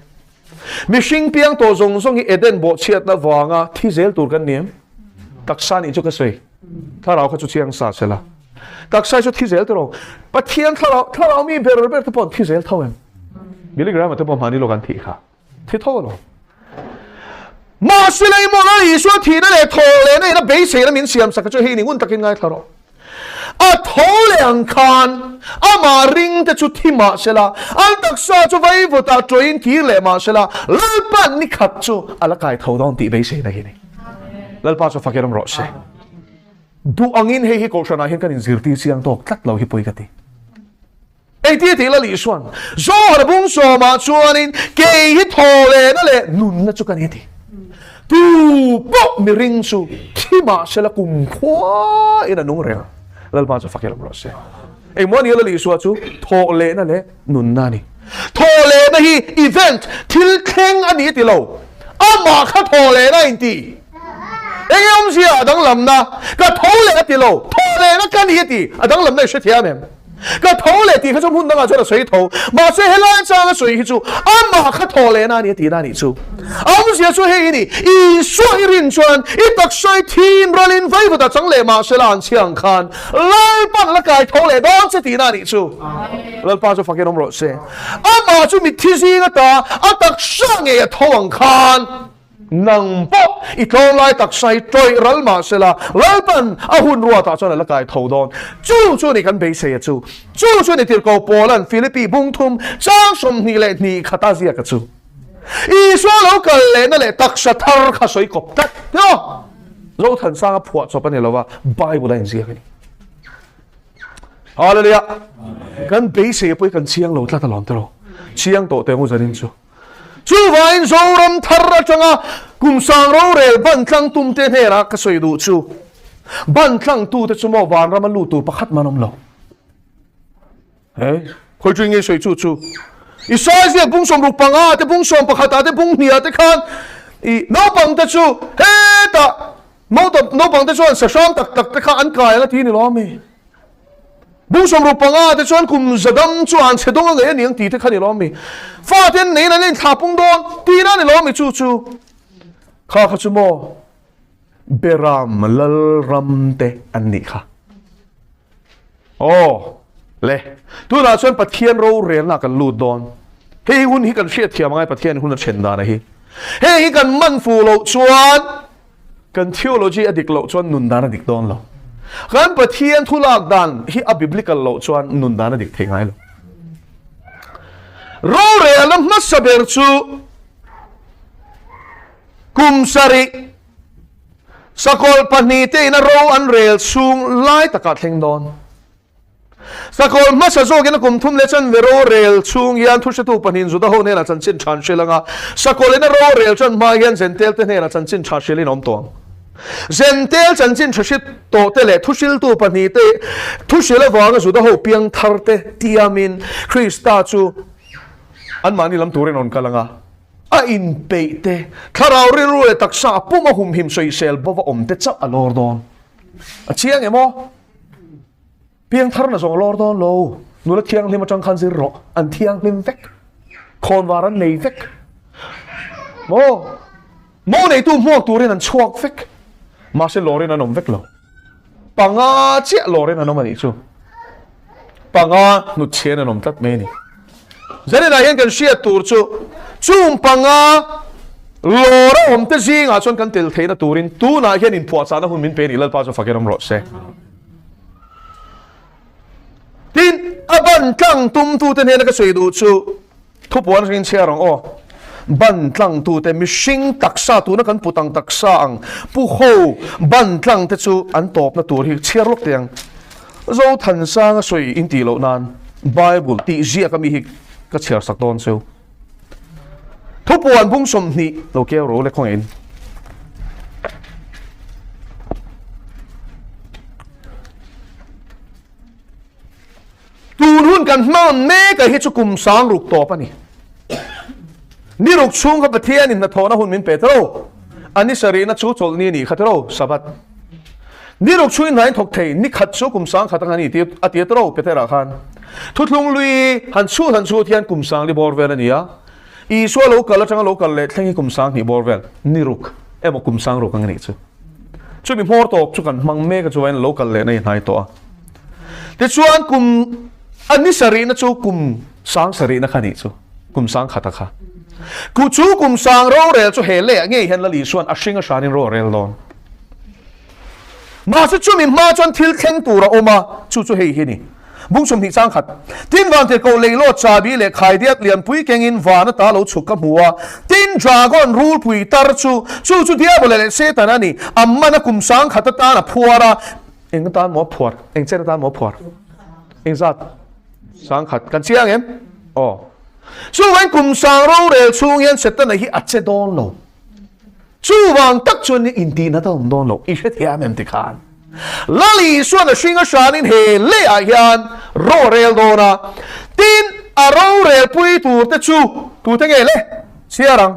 [SPEAKER 1] mishing piang to zong zong i eden bo chiat na wanga thi zel tur kan niam taksa ni chu ka sei tharau kha chu chiang sa sela taksa chu thi zel tro pathian tharau mi ber te pon thi zel thawem miligram te pon mani lo kan thi kha thi tho lo ma silai mo na i so thi na le tho le na be se na min siam sa ka chu hi ni ngun takin ngai tharo a tho leang khan ama ring te chu thi ma sela al taksa chu vai vota train ki le ma sela lalpan ni khat chu ala kai tho don ti be se na hi ni lalpa chu fakeram ro se du angin he hi ko shana hin kan in zirti siang tok tlat lo hi poi ka ti ei ti la li suan zo har bung so ma chuanin ke hi tho le na le nun na chu kan hi ti tu po mi ring chu thi ma sela kum khwa ina nung re lalpa chu fakeram ro se ei mo ni la li suwa chu tho le na le nun na ni tho le na hi event thil thleng ani ti lo ama kha tho le na in ti ei om sia dang lam na ka tho le ti lo tho le na kan hi ti adang lam na she thia mem ka tho le ti kha chu hun na chu sui tho ma se helan cha ga sui hi chu ama kha tho le na ni ti na ni chu om sia chu he ni i soi rin chuan i tak soi thin rolin vai vota chang le ma se lan chiang khan lai pan la kai tho le don che ti na ni chu lal pa chu fakin om ro se ama chu mi thi si ga ta a tak sang e thong khan nang po i thong lai tak sai troi ral ma se la lai pan a hun ruwa ta chuan la kai tho don chu ni kan be se chu ni tir ko polan philippi bung thum chang som ni le ni khata zia ka chu i so lo kal le na le tak sa thar kha soi kop tat no lo than sang a phua cho pa ni lo wa bible in zia ni hallelujah kan be se poi kan chiang lo tla ta lon tro chiang to te ngo zanin chu chu vain zo ram thar ra changa kum sang ro rel ban tlang tum te ne ra ka soi du chu ban tlang tu te chu mo van ra man lu tu pakhat manom lo hey khoi chu nge soi chu Israel bung som ruk panga te bung som pakhata te bung nia te khan I no bang te chu he ta no bang te chuan sa sham tak tak te kha an kai la ti ni lo mi bung som ruk panga te chuan kum zadam chuan chedong nge niang ti te kha ni lo mi fa ten nei na nen tha pung don ti na ni lo mi chu kha chu mo beram lal ram te an ni kha le tu na chuan pathian ro rel na kan lut don hei hun hi kan hriat thiam ngai pathian hun a then da na hi hei kan man fu lo chuan kan theology adik lo chuan nun dan adik don lo kan pathian thulak dan hi a biblical lo chuan nun dan adik thei ngai lo ro rel lam na saber chu kum sari sakol pani te na ro an rel sung lai taka thleng don sakol masa zo gena kum thum le chan vero rel chung yan thu tu panin zu da ho ne la chan chin than shilanga sakol na ro rel chan ma yan zentel te ne la chan chin tha shilin om tong zentel chan chin thashit to te le thu shil tu pani te thu shil awanga zu da ho piang thar te tiamin Krista chu an mani lam turin on kalanga a in pe te tharau ri ru le taksa puma hum him soi sel bawa om te cha alor don a chiang emo piang thar na zong lor don lo nu la thiang lim atang khan zir ro an thiang lim vek khon waran nei vek mo nei tu mo turin an chuak vek ma se lorin an om vek lo panga chia lorin an om ani chu panga nu chen an om tat me ni zari na yan kan shia tur chu chung panga lora om te jing a chon kan tel theina turin tu na hian in phua cha na hun min pe ni lal pa cho fakeram ro se tin aban tlang tum tu te ne ka soi du chu thu puan rin chia rong ban tlang tu te mishing taksa tu na kan putang taksa ang pu ho ban tlang te chu an top na tur hi chia lok tiang zo than sa nga soi in ti lo nan bible ti zia ka mi hi ka chia sak don chu thu puan bung som ni lo ke ro le khong in tu hun kan man me ka hi chu kum sang ruk to pa ni ni ruk chung ka pathian in na thona hun min petro ani sari na chu chol ni ni khatro sabat ni ruk chuin nai thok thei ni khat chu kum sang khatang ani ti ati tro petera khan thutlung lui han chu thian kum sang li bor vel ania I so lo kala changa lo kal le thengi kum sang ni bor vel ni ruk emo kum sang ruk ang ni chu mi mor to chu kan mang me ka chuan lo kal le nei nai to te chuan kum ani sari na chu kum sang sari na khani chu kum sang khata kha ku chu kum sang ro rel chu hele nge hen la li suan a hringa shanin ro rel don ma chu mi ma chon thil thleng tura oma chu hei hi ni bung sum hi sang khat tin van te ko le lo cha bi le khai diat lian pui keng in van ta lo chuk ka muwa tin dragon rule pui tar chu dia bole le se ta na ni amma na kum sang khata ta na phuara eng ta mo phuar eng che ta mo phuar eng zat sang khat kan chiang em chu wan kum sang ro re chung yan set na hi ache don lo chu wang tak chun ni in ti na ta don lo I hret hiam em ti khan lali suan a hringa shanin he le a hian ro rel dona tin a ro rel pui tur te chu tu te nge le siarang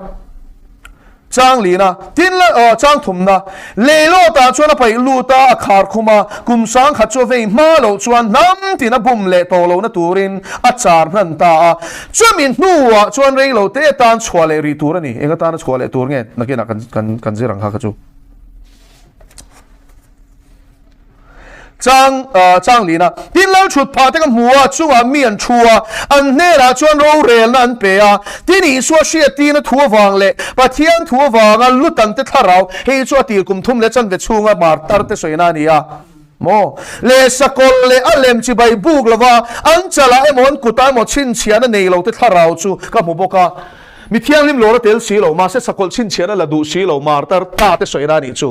[SPEAKER 1] chang li na tin la chang thum na le lo ta chuan a pai lu ta a khar khuma kum sang khat chu ve ma lo chuan nam tin a bum le to lo na turin a char hnan ta a chumin nuwa chuan rei lo te tan chhuale ri tur ani enga tan chhuale tur nge nakina kan zirang kha chu chang li na tin lo chut pha te ka muwa chuwa mian chua an ne la chuan ro rel na an pe a tin I so shia ti na thu wang le pathian thu wang a lutan te tharau hei chu ti kum thum le chan ve chunga mar tar te soina ni a mo le sakol le alem chi bai buk lawa an chala emon kutai mo chin chian nei lo te tharau chu ka mu boka mi thiang lim lo ra tel si lo ma se sakol chin chian la du si lo mar tar ta te soina ni chu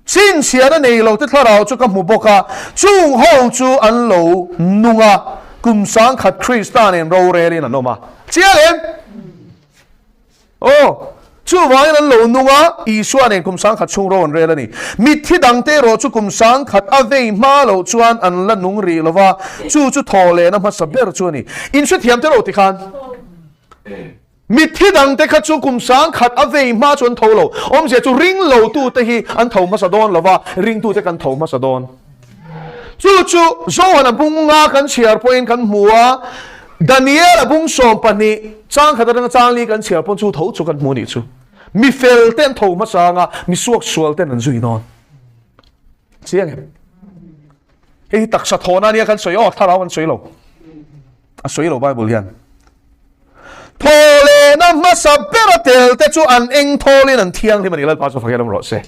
[SPEAKER 1] sin sia na nei lo te tharau chu ka mu boka chung ho chu an lo nunga kum sang khat Kristan en ro relin anoma chiang em chú vang nan lo nunga Isua nen kum sang khat chung ro an re la ni mit thi dang te ro chu kum sang khat avei ma lo chuan an la nung ri lova chu thole na ma saber chu ni in shu thiam te ro ti khan mit thi dang te khat chu kum sang khat avei ma chuan tholo om je chu ring lo tu te hi an tho ma sa don lova ring tu te kan tho ma sa don chu zo han bunga kan chiar point kan muwa Daniel abung som pani chang khadang chang li kan chiar pon chu tho chu kan mu ni chu mi fel ten tho ma sanga mi suak sual ten an zui non chiang he tak sa thona ni kan soi o thara wan soi lo a soi lo bible hian thole na ma sa beratel te chu an eng tholin an thiang li mani lal pa so fakhiam ro se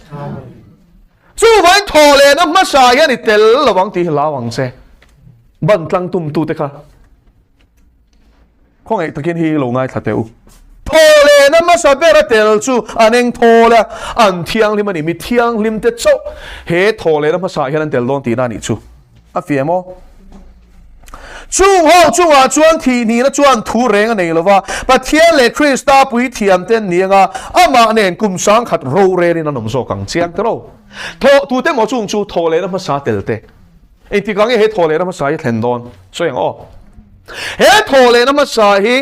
[SPEAKER 1] chu vai thole na ma sa ya ni tel lawang ti lawang se ban tlang tum tu te kha không ai takin hi lo ngai thateu thole na ma sa beratel chu aneng thola an thiang lim ani mi thiang lim te cho he thole na ma sa hian an tel don ti na ni chu a fiemo chung ho chung a chuan thi ni na chuan thu reng nei lova pathian le krista pui thiam ten ni nga ama nen kum sang khat ro re ni na nom zo kang chiang te ro tho tu te mo chung chu thole na ma sa tel te e ti kang he thole na ma sa hi thlen don so yang o he thole na ma sa hi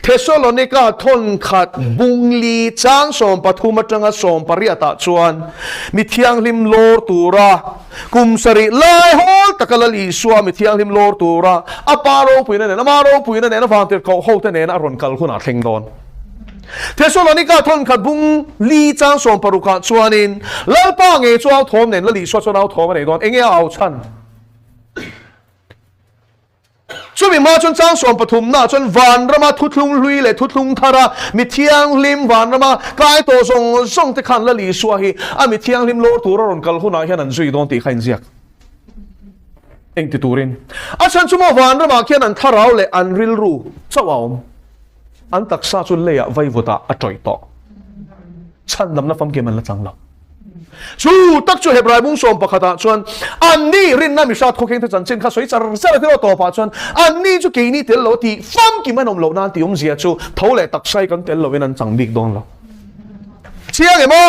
[SPEAKER 1] Thessalonica thon khat bungli chang som pathuma tanga som pariata chuan mi thiang lim lor tura kumsari lai hol takalali suwa mi thiang lim lor tura aparo puina ne amaro puina ne na vantir ko ho te ne na ron kal khuna thleng don Thessalonica thon khat bungli chang som paruka chuanin lalpa nge chuaw thom nen lali so chuaw thom ne don enge au chan chú mình mà chọn trang sòng pathum na chọn van rama thut lung lui le thut lung thara mi thiang lim van rama kai to song song te khan la li suwa hi a mi thiang lim lo tur ron kal huna hian an zui don ti khain ziak eng ti turin a chan chu ma van rama khian an tharau le an ril ru chawam an taksa chu le ya vai vuta a toi to chan lam na fam ke man la chang lo chú tak chú Hebrai bung som pakhata chuan an ni rin na mi sha thokeng te chan chen kha soi char sar te to pa chuan an ni chu ke ni tel lo ti fam ki manom lo nan ti zia chu thole tak sai kan tel lo wen an chang bik don lo chiang emo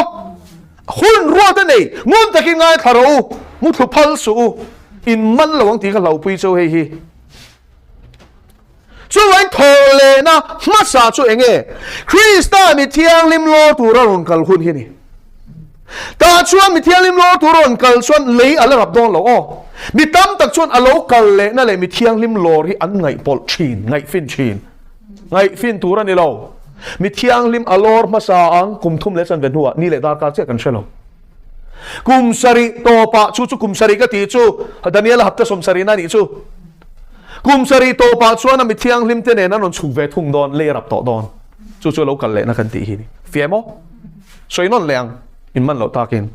[SPEAKER 1] hun ruwa te nei ngun takin ngai tharo mu thu phal su in man lo wang ti ka lo pui chu he hi chú anh thole na ma sa chu enge Krista mi thiang lim lo tu ra ron kal hun hi ni ta chuan mi thiang lim lo turon kal chuan lei ala rap don lo o mi tam tak chuan alo kal le na le mi thiang lim lo hi an ngai pol thin ngai fin turan ni lo mi thiang lim alor ma sa ang kum thum le chan ven huwa ni le dar ka che kan shelo kum sari to pa chu kum sari ka ti chu Daniel hapta som sari na ni chu kum sari to pa chuan mi thiang lim te ne na non chung ve thung don le rap to don chu lo kal le na kan ti hi ni fiemo soi non leang in man lo takin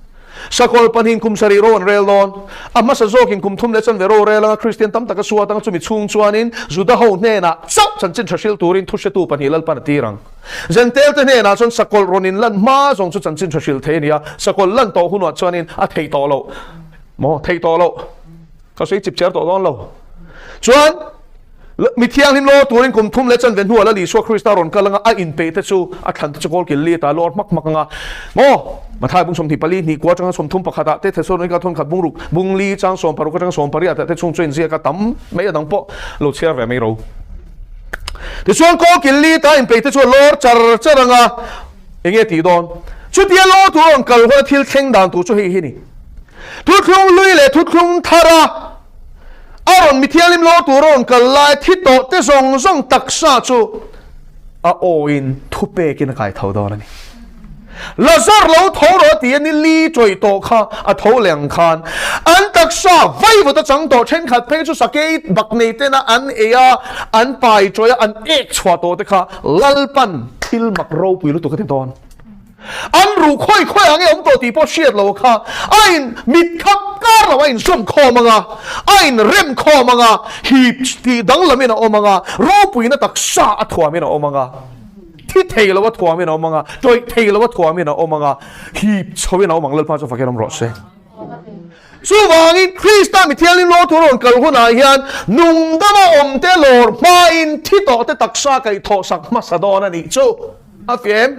[SPEAKER 1] sakol panin kum sari ro an rel don amma sa zokin kum thum le chan vero rela Christian tam taka suwa tang chumi chung chuanin juda ho ne na chau chan chin thashil turin thu shetu pani lal pan tirang zentel te ne na chon sakol ronin lan ma zong chu chan chin thashil the nia sakol lan to hunwa chuanin a thei to lo mo thei to lo ka sei chip cher to don lo chuan mi thiang lim lo turin kum thum le chan ven huwa la li so Krista ron kalanga a in pe te chu a than te chokol ki li ta lor mak nga mo ma thai bung som thi pali ni kwa chang som thum pakhata te Thessalonica thon khat bung ruk bung li chang som paru ka chang som paria te chung chen zia ka tam mai dang po lo cher ve mai ro te chuan ko ki li ta in pe te chu lor char charanga enge ti don chu dia lo turon kal ho thil theng dan tu chu hi ni tu khung lui le tu khung thara aron mi thiang lim lo turon kal lai thi to te zong taksa chu a o in thu pe kin kai thau don ani Lazar lo tho ro ti ni li choi to kha a tho leng khan an taksa vai wo ta chang to chen khat pe chu sake bak nei te na an ea an pai choi an ek chwa to te kha lalpan thil mak ro pui lu to ka te don an ru khoi ange om to ti po shiat lo kha ain mit khap kar lo ain som kho manga ain rem kho manga hi ti dang lamina omanga ro pui na taksa a thwa mina omanga thi thei lo wa thwa mina omanga toi thei lo wa thwa mina omanga hi chowi na omang lal pa cho fakeram ro se su wangin Krista mi thiang lim lo turon kal huna hian nung dama om te lor ma in thi to te taksa kai tho sak ma sadona ni chu a fiem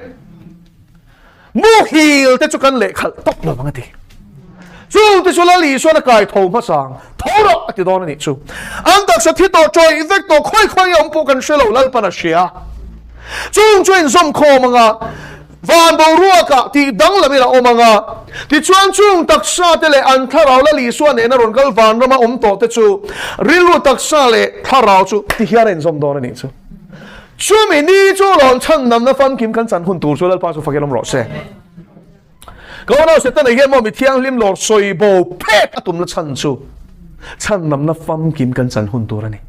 [SPEAKER 1] mu hil te chu kan le khal top lo manga ti chu te chu la li so na kai tho ma sang tho ro ati don ni chu ang tak sa thi to choi vek to khoi khoi om pu kan shelo lal pa na shia chung chuin som kho manga van bo ruwa ka ti dang la mi la omanga ti chuan chung tak sa te le an tharau la li so ne na ron kal van rama om to te chu rilu tak sa le tharau chu ti hiaren som don ni chu chu mi ni chu lon chan nam na fam kim kan chan hun tur chu lal pa chu fakelom ro se ko no se tan he mo mi thiang lim lor soi bo pek atum la chan chu chan nam na fam kim kan chan hun tur ani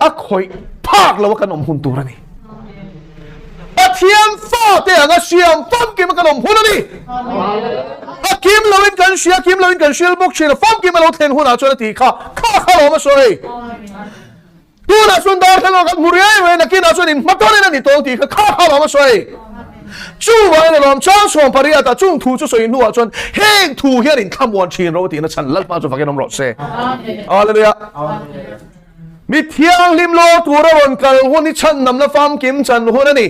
[SPEAKER 1] a khoi phak lo kan om hun tur ani a thiam fa te anga siam fam kim kan om hun ani a kim lawin kan sia kim lawin kan shil bok china fam kim lo thlen hun a chu ti kha lo ma soi tu na sun dar thelo kan muriai we na kin a chu in matone na ni tong ti kha lo ma soi chu wa na lom chang som paria ta chung thu chu soi nu a chon heng thu hian in tham wan chin ro ti na chan lal pa chu fakin om ro se hallelujah mi thiang lim lo tu ra ron kal hun ni chan nam na fam kim chan hun ani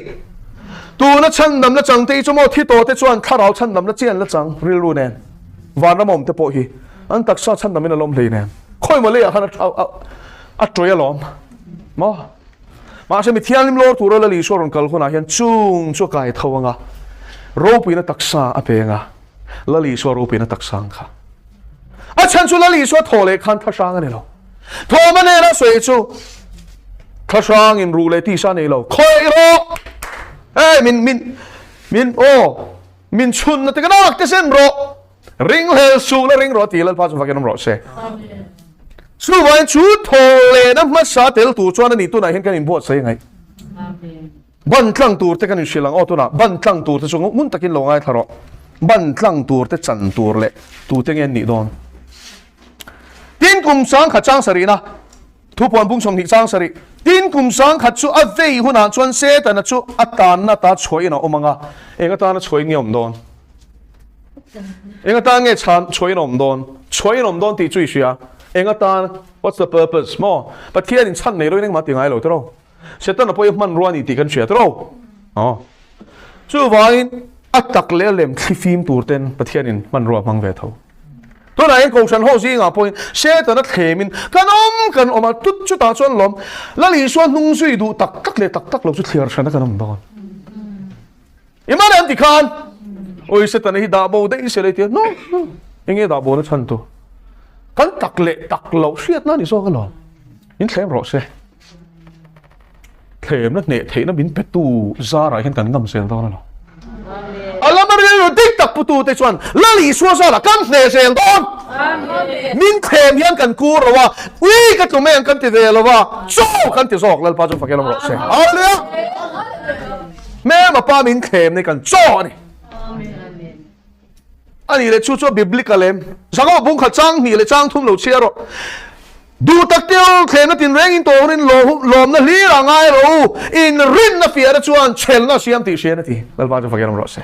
[SPEAKER 1] tu na chan nam na chang te chu mo thi to te chuan tharau chan nam na chen la chang ril ru nen van na mom te po hi an tak sa chan nam na lom hlei nen khoi mo le a han a troya lom ma se mi thiang lim lo tu ra la li so ron kal hun a hian chung chu kai thawanga ro pi na taksa a penga la li so ro pi na taksang kha a chan chu la li so thole khan thasang ani lo tho ma ne na soi chu thasang in ru le ti sa nei lo khoi ro min chun na te kanak te sen ro ring hel su la ring ro ti la pa chu fakin ro se su wan chu thole na ma sa tel tu chuan ni tu na hen kan in bo sai ngai ban tlang tur te kan shilang o tu na ban tlang tur te chu mun takin lo ngai tharo ban tlang tur te chan tur le tu te ngen ni don tin kum sang kha chang sari na thu pon bung som ni chang sari tin kum sang kha chu a vei huna chuan se ta na chu atan na ta choi na omanga enga ta na choi ngiom don enga ta nge chan choi nom don ti chui sia enga ta what's the purpose mo but here in chan nei lo ning ma ti ngai lo tro se ta na poi man ruani ti kan sia tro chu vain atak le lem thifim turten pathianin man ruwa mang ve tho to na en ko san ho si nga point se ta na themin kan oma tut chu ta chuan lom la li so nung sui du tak lo chu thlir thana kan om don iman an ti khan oi se ta na hi da bo de se le ti no enge da bo na chan tu kan tak lo siat na ni so ka lo in thlem ro se thlem na ne theina bin petu zara hen kan ngam sel don lo alamari dik tak putu te chuan la li so sa la kan ne sel don min them hian kan ku ro wa ui ka tu men kan ti ve lo wa so kan ti sok lal pa chu fakelom ro se ale me ma pa min them ni kan cho ni ani le chu biblical em sanga bung kha chang ni le chang thum lo chia ro du tak teo them na tin reng in to rin lom na li ra ngai ro in rin na fia ra chuan chel na siam ti she na ti lal pa chu fakelom ro se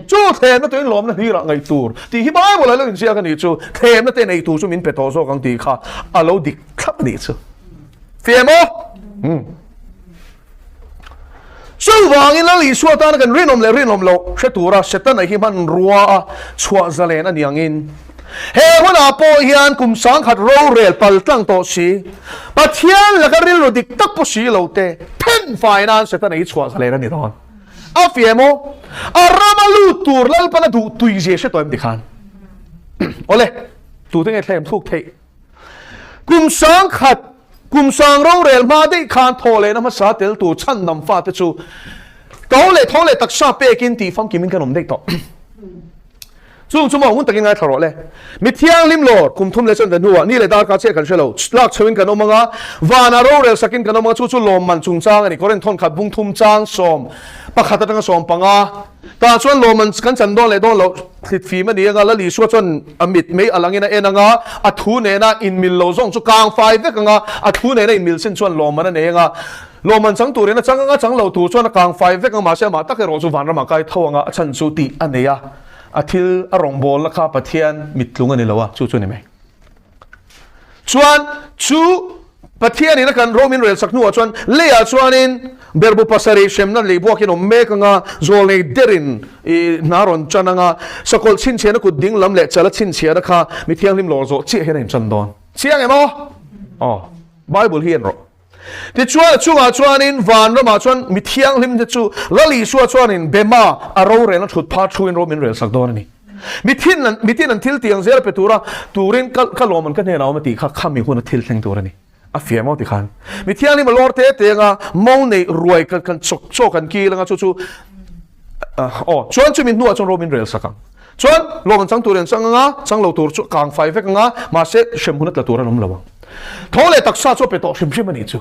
[SPEAKER 1] chu them na to in lom na li ra ngai tur ti hi bai bo la lo in sia kan ni chu them na te nei tu chu min pe to so kang ti kha a lo dik khap ni chu fia mo so wang in la li so ta na kan rinom lo she tura she ta na hi man ruwa chua zalen ani angin he huna po hian kum sang khat ro rel pal tlang to si pathian la ka ril ro dik tak po si lo te pen finance she ta na hi chua zalen ani ron a fiemo a ramalu tur lal pana du tui je she to em dikhan ole tu te nge thlem thuk thei kum sang ro rel ma de khan thole na ma sa tel tu chan nam fa te chu thole tak sa pe kin ti fam kimin kanom dei to chu mo hun takin ngai tharo le mi thiang lim lor kum thum le chon da nuwa ni le dar ka che kan shelo lak chewin kan omanga wana ro rel sakin kan omanga chu lom man chung chang ani koren thon khat bung thum chang som pakhat atanga som panga ta chuan lom man kan chan don le don lo thit fi ma ni nga la li so chon amit mei alangina enanga athu ne na in mil lo zong chu kang fai ve kanga athu ne na in mil sin chuan lom man ne nga lom man chang tu re na chang lo tu chuan kang fai ve kanga ma se ma tak ro chu van ra ma kai thawanga chan chu ti aneya athil arong bol la kha pathian mitlung ani lowa chu ni mai chuan chu pathian in kan romin rel saknu chuan leya chuanin berbu pasari shemna leibuakin omme kanga zolei derin I naron chananga sakol chin chena ku ding lam le chala chin chena kha mithiang lim lo zo chi herin chandon chiang emo bible hian ro ti chuan chunga chuanin van rama chuan mithiang lim te chu lali suwa chuanin bema aro rena thut pha thuin romin rel sakdon ani mitin an thil tiang zel petura turin kaloman kan hena omati kha khami hun thil theng turani a fiamo ti khan mithiang lim lor te nga mo nei ruai kan chok kan ki langa chu chuan chu min nuwa chuan romin rel sakang chuan loman chang turen changa chang lo tur chu kang fai vek nga ma se shem hunat la turan lawa thole taksa chu pe to shim ani chu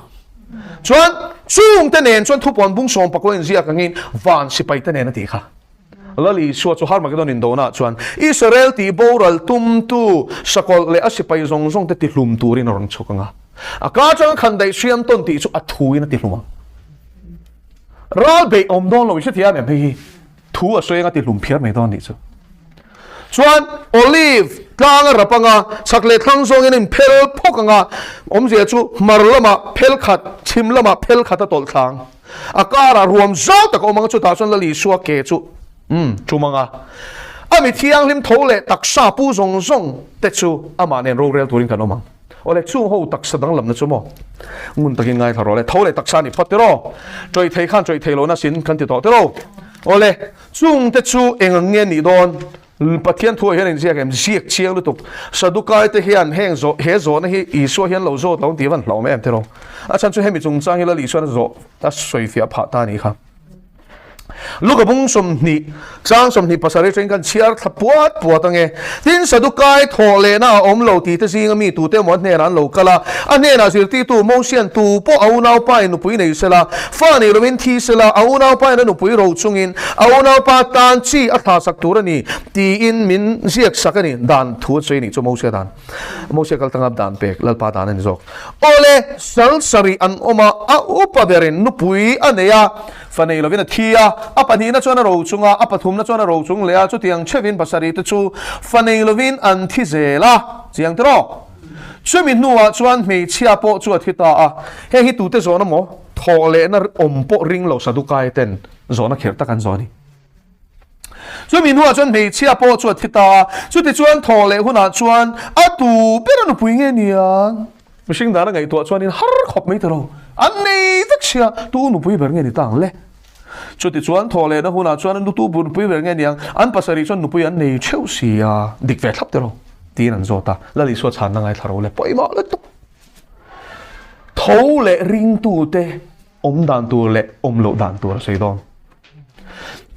[SPEAKER 1] chuan chung te nen chuan thupon bung som paklo in zia kangin van sipai te nen ati kha lali suwa chu har magdon in dona chuan Israel ti boral tum tu sakol le asipai zong te ti hlum turin rong chokanga aka chang khan dai siam ton ti chu athuin ti hluma ral be om don lo wi thia me hi thu a soenga ti hlum phiar me don ni chu chuan olive tlang rapanga sakle thlang zong in phel phokanga om je chu marlama phel khat chimlama phel khata tol thlang akara ruam zau tak omang chu ta chuan lali suwa ke chu chumanga ami thiang lim thole taksa pu zong te chu ama nen ro rel turin kanoma ole chung ho taksa dang lam na chumo ngun takin ngai tharo le thole taksa ni phatero choi thei khan choi thei lo na sin kan ti to tero ole chung te chu engange ni don pathian thu hian in ziak em ziak chiang lu tuk sadukai te hian heng zo he zo na hi I so hian lo zo tong ti van lo me em tero a chan chu hemi chung chang hi la li suan zo ta soi fia pha ta ni kha luka bung som ni chang som ni pasare chen kan chiar thapuat puatange tin sadukai thole na om lo ti te singa mi tu te mo ne ran lo kala ane na sir ti tu mo sian tu po au nau pa nu pui nei sela fa ni romin thi sela au nau pa na nu pui ro chungin au nau pa tan chi a tha sak tur ani ti in min ziak sakani dan thu chei ni chu mo sia dan mo sia kal tangap dan pek lal pa dan ni jok ole sal sari an oma a upa berin nu pui aneya fanei lovina thia apani na chona ro chunga apathum na chona ro chung lea chu tiang chevin pasari te chu fanei lovin an thi zela chiang tro chumi nuwa chuan me chia po chu athita a he hi tu te zona mo thole na ompo ring lo sadukai ten zona kherta kan zoni chumi nuwa chuan me chia po chu athita chu ti chuan thole huna chuan atu pera nu puinge nia mishing dana ngai to chuan in har khop mai tro an nei tak sia tu nu pui ber nge ni tang le chuti chuan thole na huna chuan nu tu bun pui ber nge niang an pasari chuan nu pui an nei cheu sia dik ve thlap tero tin an zota lali so chan na ngai tharo le poima le tu thole ring tu te om dan tu le om lo dan tu sei don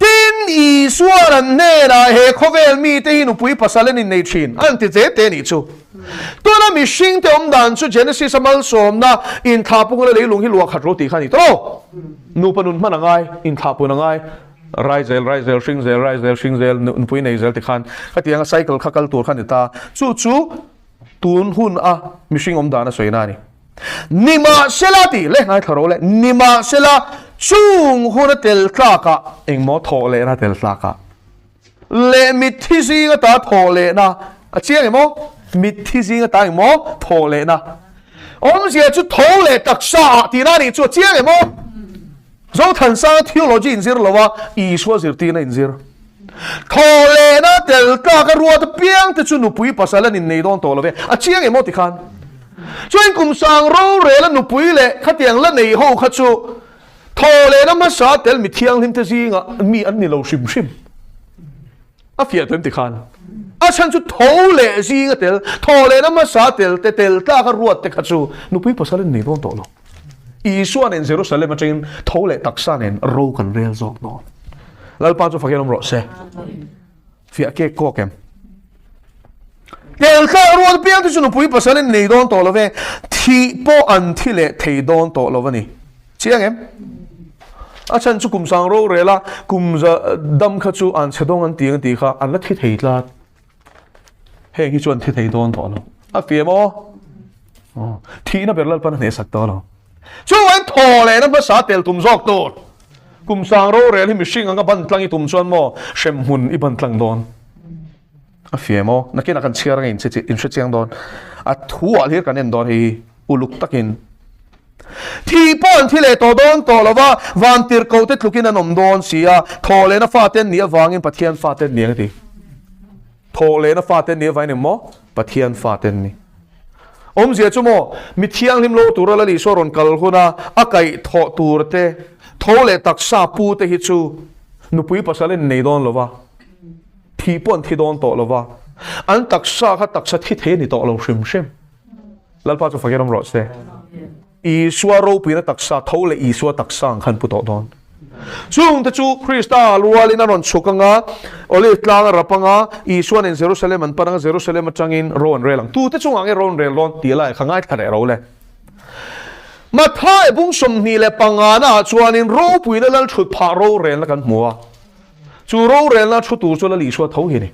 [SPEAKER 1] tin I suaran ne na he khovel mi te hinu pui pasalen in nei chin an ti je te ni chu to na mi sing te om dan chu Genesis amal som na in thapung le leilung hi luak khat ro ti khani to nu panun manangai in thapun angai Rise shing zel nu pui nei zel ti khan khatianga cycle khakal tur khan ta chu tun hun a mi sing om dan a soina ni nima selati le ngai tharo le nima sela chung huna tel tlaka engmo thole na tel tlaka le mithi singa ta thole na a chiang emo mithi singa ta engmo thole na om sia chu thole taksa ti na ni chu chiang emo zo than sa theology in zir lawa I so zir ti na in zir thole na tel tlaka ruat piang te chu nu pui pasalan in nei don to love a chiang emo ti khan chuan kum sang ro re la nu pui le khatiang la nei ho kha chu thole na ma sa tel mi thiang lim te zinga mi an ni lo shim a fia tem ti khan a chan chu thole zinga tel thole na ma sa tel ta ka ruat te kha chu nu pui pasalan nei don to lo I suan in Jerusalem a chain thole taksan en ro kan rel zok no lal pa chu fakiam ro se fia ke ko kem tel ka ruat piang tu chu nu pui pasalan nei don to lo ve thi po an thi le thei don to lo ni chiang em a chan chu kum sang ro re la kum za dam kha chu an chedong an tiang ti kha an la thi thei tla he hi chuan thi thei don to lo a fiemo thi na berlal pan ne sak to lo chu an thole na ba sa tel tum zok to kum sang ro re hi mi sing anga ban tlang I tum chuan mo shem hun I ban tlang don a fiemo na ke na kan chiar ngai in chiang don a thu al hir kan en don hi uluk takin thi pon thi le to don to lova van tir ko te tlukin an om don sia thole na fa ten ni awangin pathian fa ten ni ti thole na fa ten ni vai ne mo pathian fa ten ni om zia chumo mi thiang lim lo tur la li so ron kal huna akai tho tur te thole taksa pu te hi chu nupui pasalen nei don lova thi pon thi don to lova an taksa kha taksa thi the ni to lo shim shim lalpa chu fageram ro se i suaro pina taksa thole i suwa taksa khan pu to don chung ta chu krista lualina ron chukanga ole tlang rapanga i suan in jerusalem an paranga jerusalem atangin ron relang tu ta chung ange ron rel lon ti lai khangai thare ro le ma thai bung som ni le pangana chuanin ro puina lal thut pha ro rel la kan muwa chu ro rel na thu tu chu la li suwa tho hi ni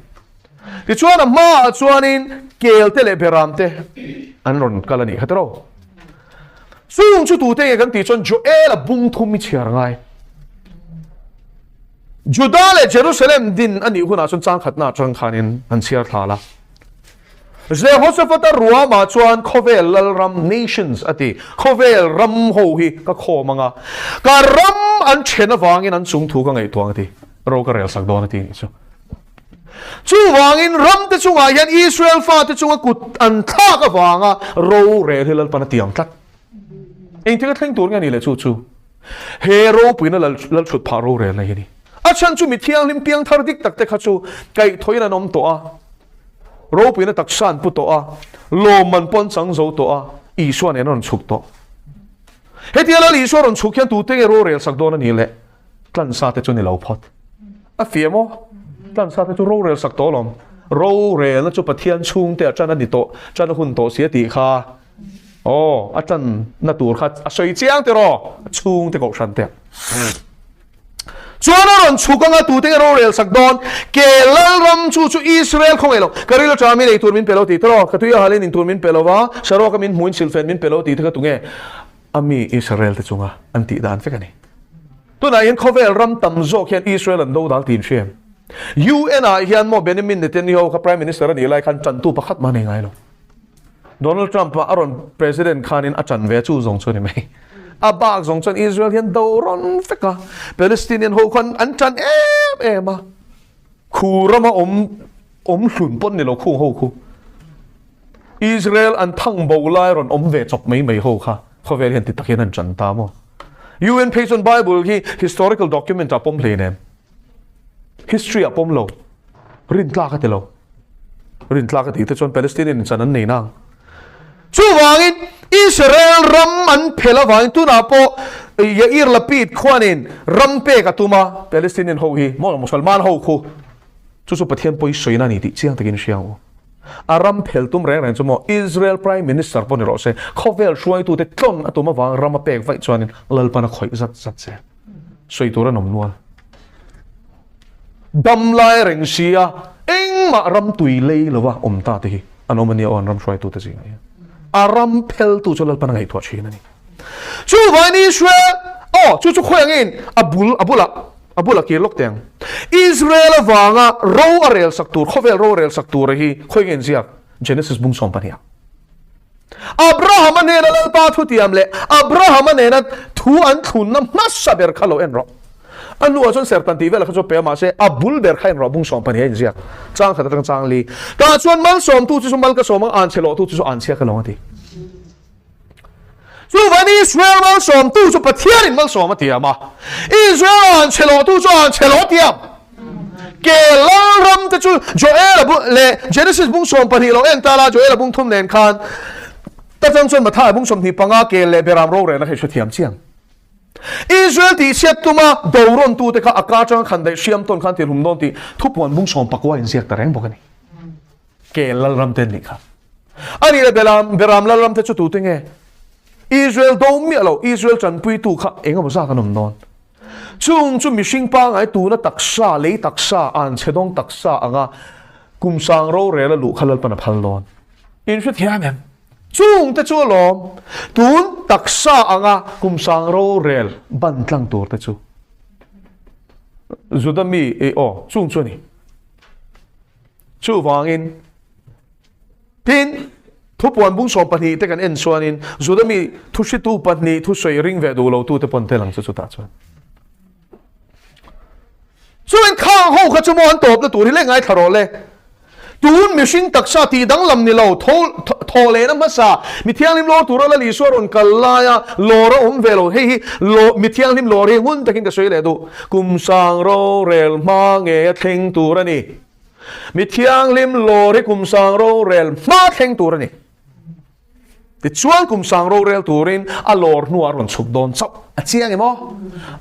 [SPEAKER 1] ti chuan ma chuanin kel te le beram te an ron kalani khatro sung chu tu te kan ti chon joel bung thum mi chiar ngai Judah le Jerusalem din ani huna chon chang khatna chang khanin an chiar thala Jehoshaphat ruwa ma chuan khovel lal ram nations ati khovel ram ho hi ka kho manga ka ram an chena wangin an chung thu ka ngai tuang ti ro ka rel sak don ti chu chu wangin ram te chunga hian Israel fa te chunga kut an tha ka wanga ro re hilal pan tiang tat eng te ka thleng tur ngani le chu chu he ro puina lal thut pha ro re la hi ni achan chu mi thiang lim piang thar dik tak te kha chu kai thoina nom to a ro puina taksan pu to a lo man pon chang zo to a i suan en ron chuk to he ti ala li so ron chuk hian tu te ro rel sak don ani le tlan sa te chu ni lo phot a fiemo tlan sa te chu ro rel sak to lom ro rel na chu pathian chung te chan ani to chan hun to sia ti kha oh atan na tur kha a soi chiang te ro chung te ko san te chuana ron chukanga tu te ro rel sak don ke lal ram chu chu Israel khong elo karilo chami nei tur min pelo ti tro ka tuya halin in tur min pelova sharo ka min muin silfen min pelo ti ka tunge ami Israel te chunga anti dan fe kani tu na yen khovel ram tam zo khian Israel an do dal tin shem UN a hian mo Benjamin Netanyahu ka prime minister ani lai khan chan tu pakhat ma nei ngai lo Donald Trump pa aron president khanin achan ve chu zong chu ni mai abak zong chan Israel hian doron feka Palestinian ho khan an chan em a khurama om hlun pon ni lo khu ho khu Israel an thang bo lai ron om ve chok mai ho kha khovel hian ti takhian an chan ta mo UN page on Bible hi historical document apom hlene history apom lo rin tla ka te lo rin tla ka ti te chon Palestinian chan an nei nang chu wangin Israel ram an phela wang tu na po Yair Lapid khwanin ram pe ka tuma Palestinian ho hi mo musalman ho khu chu chu pathian poi soina ni ti chiang takin siang aram phel tum reng reng chumo Israel prime minister pon ro se khovel shuai tu te tlon atuma wang ram pek vai chuanin lal pana khoi zat zat se soi tura nom nual dam lai reng sia eng ma ram tui lei lova om ta te hi anomania on ram shuai tu te jing aram phel tu cholal pan ngai thwa chhin ani chu van Israel chu chu khoyangin abula ke lok teng Israel awanga ro arel saktur khovel ro arel saktur hi khoygen ziak Genesis bung som pania Abraham ane la pa thu tiam le Abraham ane na thu an thun na masaber khalo en ro anu achon sertan ti vela khacho pe ma se abul ber khain ro bung som pania ziak chang khatang chang li ta chuan mal som tu chu mal ka som an chelo tu chu an chia ka lo ti chu van Israel mal som tu chu pathian in mal som ti ama Israel an chelo tu chu an chelo tiam ke lam te chu Joel le Genesis bung som pani lo en ta la Joel bung thum nen khan ta chang chon ma tha bung som ni panga ke le beram ro re na khe thiam chiang Israel ti siat tuma doron tu te kha aka chang khan dai siam ton khan ti hum don ti thupon bung som pakwa in siak ta reng bokani ke lam ten ni kha ani le beram lam te chu tu te nge Israel do mi lo Israel chan pui tu kha enga ba ka nom non chung chu mi sing pa ngai tu na taksa le taksa an chedong taksa anga kum sang ro re la lu khalal pana phal lon in shu thiam em chung te chu lom tun taksa anga kum sang ro rel ban tlang tur te chu zudami chung chu ni chu wangin pin thu puan bung som pani te kan en chuanin zudami thu shi tu pani thu soi ring ve du lo tu te pon te lang chu ta chuan chuan khang ho kha chu mo an top na tur hi le ngai tharo le tun mishing taksa ti dang lam ni lo tho le na masa mi thiang lim lo tur la li soron kalaya lora ve lo he lo mi thiang lim lo re hun takin ka soi le du kum sang ro rel ma nge theng tur ani mi thiang lim lo re kum sang ro rel ma theng tur ani ti chuan kum sang ro rel turin a lor nu aron chuk don chau a chiang emo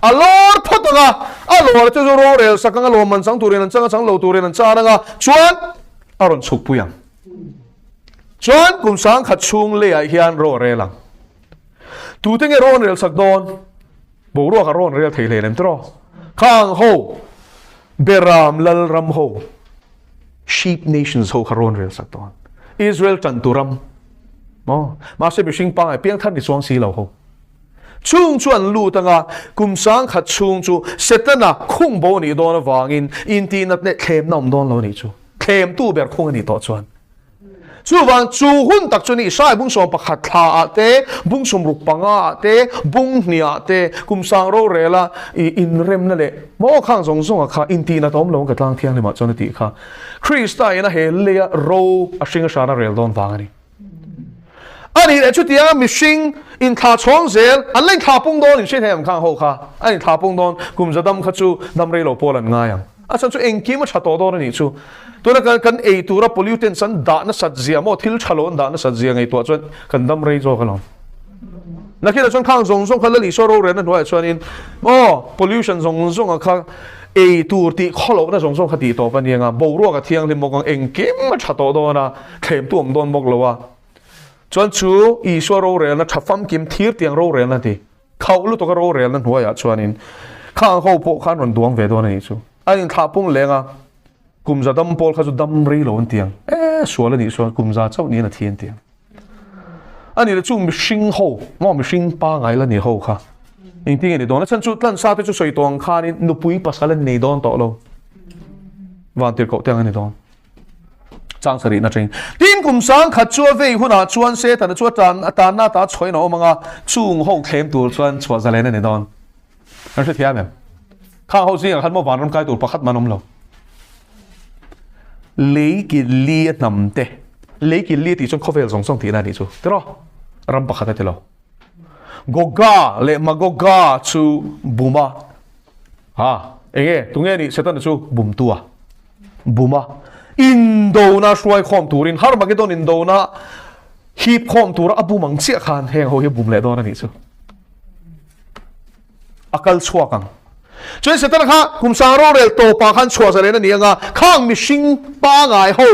[SPEAKER 1] a lor photonga a lor chu ro rel sakanga lo man sang turin an chang lo turin an cha nga chuan aron chuk puyang chuan kum sang khat chung le ai hian ro relang tu tenge ron rel sak don bo ro ka ron rel thei le lem tro khang ho beram lal ram ho sheep nations ho ka ron rel sak don Israel tan turam ma se bishing pa ai piang than ni chuang si lo ho chung chuan lu tanga kum sang khat chung chu setana khung bo ni don awangin inti nat ne khem nom don lo ni chu khem tu ber khung ni to chuan chu wang chu hun tak chu ni sai bung som pakhat tha ate bung som ruk panga ate bung hnia te kum sang ro rela in rem na le mo khang zong zong kha inti na tom lo ka tlang thiang le ma chon ti kha Krista ina he le ro a sing sha na rel don wang ani ani le chu tia mishing in tha chong zel an leng tha pung don in she them khang ho kha ani tha pung don kum zadam kha chu nam re lo polan nga yang a chan chu engki ma tha to do ni chu to na kan e tura pollutant san da na sat zia mo thil thalon da na sat zia ngai to chuan kan dam rei zo kalon na khila chuan khang zong zong khala li so ro re na hnuai chuan in pollution zong zong a kha e tur ti kholo na zong zong khati to pa ni nga bo ro ka thiang lim mo kang engki ma tha to do na thlem tuam don mok lowa chuan chu i so ro re na thafam kim thir tiang ro re na ti khau lu to ka ro re na hnuai a chuan in khang ho po khan ron duang ve do na ni chu ai tha pung lenga kum za dam pol kha chu dam ri lo tiang suala ni so kum za chau ni na thien tiang ani le chu mi hring ho mo mi hring pa ngai la ni ho kha ing ting ni don chan chu tlan sa te chu soi tong kha ni nu pui pasal nei don to lo van tir ko tiang ani don chang sari na tring tin kum sang khat chu ve huna chuan se ta chu tan ata na ta choi no manga chung ho khem tur chuan chwa za le na ni don an se thia mem kha ho sing khan mo van ram kai tur pakhat manom lo lấy cái lia nằm tê lấy cái lia thì trong coffee song song thì là đi chú thế đó ram bạc thế lo goga le mà goga chú buma ha nghe tụi nghe đi sẽ tên là chú bum tua buma Indo na suai khom turin har mà cái don Indo na hip khom tur abu mang chia khan heng ho hi bum le don ni chú akal chua kang cho nên sẽ tên là cùng sang rô rel tổ pa khan chua ra lên là niang khang mi sing pa ngai ho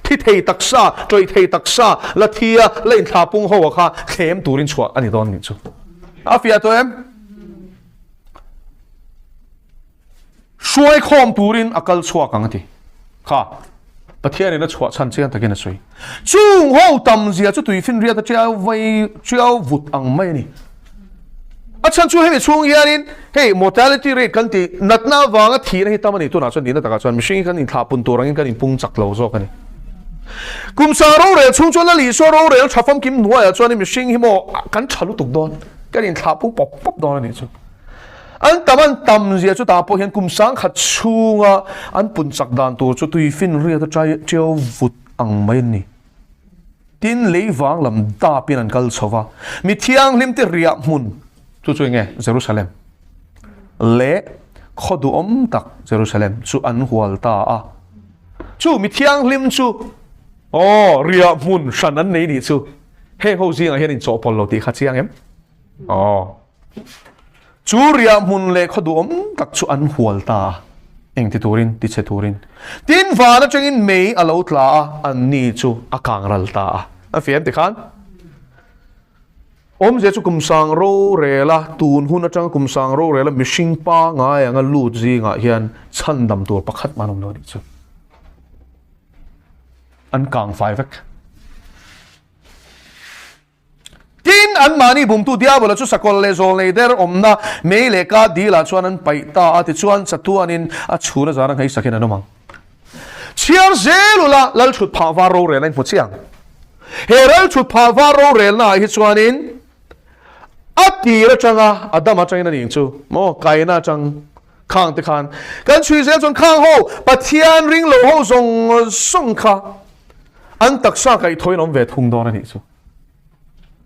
[SPEAKER 1] thi thei taksa troi thei taksa la thia lein tha pung ho kha khem turin chua ani don ni chu afia to em suai khom turin akal chua kang ti kha pathian ni na chua chan chian takin a sui chung ho tam zia chu tui fin ria ta chiao vut ang mai ni achan chu hemi chung hianin hey mortality rate kan ti natna wanga thir hi tamani tu na chon dina taka chon machine kan in thapun turangin kan in pung chak lo zo kani kum sa ro re chung chon la li so ro re thafam kim nuwa ya chon machine hi mo kan chalu tuk don kan in thapung pop pop don ni chu an taman tam zia chu ta po hian kum sang khat chunga an pun chak dan tur chu tui fin ria ta chai cheu vut ang mai ni tin lei wang lam da pin an kal chowa mi thiang lim te ria mun chu chu nge Jerusalem le khodu om tak Jerusalem chu an hual ta a chu mi thiang lim chu ria mun san an nei ni chu he ho jing a hian in chopol lo ti kha chiang em chu ria mun le khodu om tak chu an hual ta eng ti turin ti che turin tin va na chengin mei a lo tla an ni chu akang ral ta a fiam ti khan om je chu kum sang ro re la tun hun atang kum sang ro re la mishing pa nga ya nga lu ji nga hian chan dam tur pakhat manom no ni chu an kang fai vek tin an mani bum tu diabolo chu sakol le zol nei der omna me le ka di la chuan an pai ta ati chuan chatu anin a chhuna zarang hei sakin anomang chiar zelula lal thut pha wa ro re lain pu chiang heral chut pha va ro rel na hi chuanin ati ra changa adama changin ani chu mo kaina chang khang te khan kan chui zel chon khang ho pathian ring lo ho song kha an taksa kai thoi nom ve thung don ani chu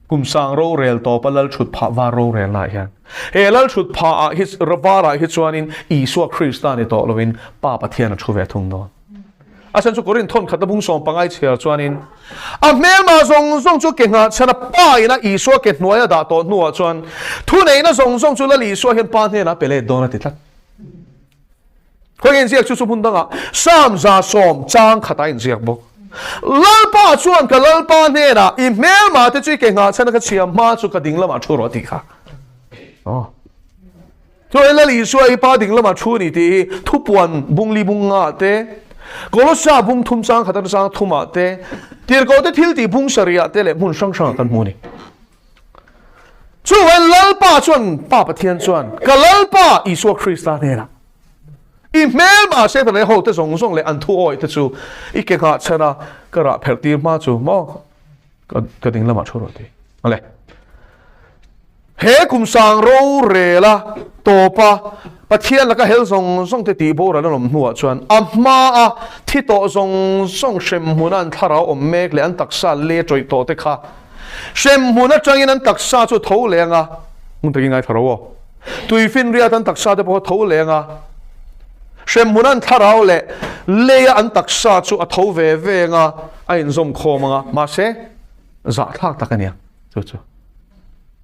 [SPEAKER 1] kum sang ro rel to palal chut pha va ro rel na hian helal chut pha his rawara hi chuanin Isua Christani to lovin pa pathian thu ve thung don asan chu korin thon khata bung som pangai chher chuanin a mel ma zong chu ke nga chana pa ina Isua ke hnuaya da to hnuwa chuan thu nei na zong chu la li Isua hian pa ne na pele don ati thlat khoi in ziak chu chu bun danga sam za som chang khata in ziak bok lalpa chuan ka lalpa ne na I mel ma te chu ke nga chana ka chiam ma chu ka ding lama thu ro ti kha thôi là lý do ai ba đình lama chu ni ti thu puan bung li bung nga te Golosa bung thum sang khatan sang thuma te tir ko te thil ti bung sharia te le mun sang sang kan mu ni chu wen lalpa chuan pa pathian chuan ka lalpa Isua Christa ne na I mel ma se ta le ho te song le an thu oi te chu I ke kha chana ka ra phel ti ma chu mo ka ding lama chu ro ti ale he kum sang ro re la to pa pathian la ka hel song te ti bo ra lom hnuwa chuan amma a thi to song shem hunan thara om mek le an taksa le troi to te kha shem huna changin an taksa chu tho lenga mun te ngai tharo tui fin ria tan taksa te po tho lenga shem hunan thara le an taksa chu a tho ve nga a in zom khomanga ma se za thak takania chu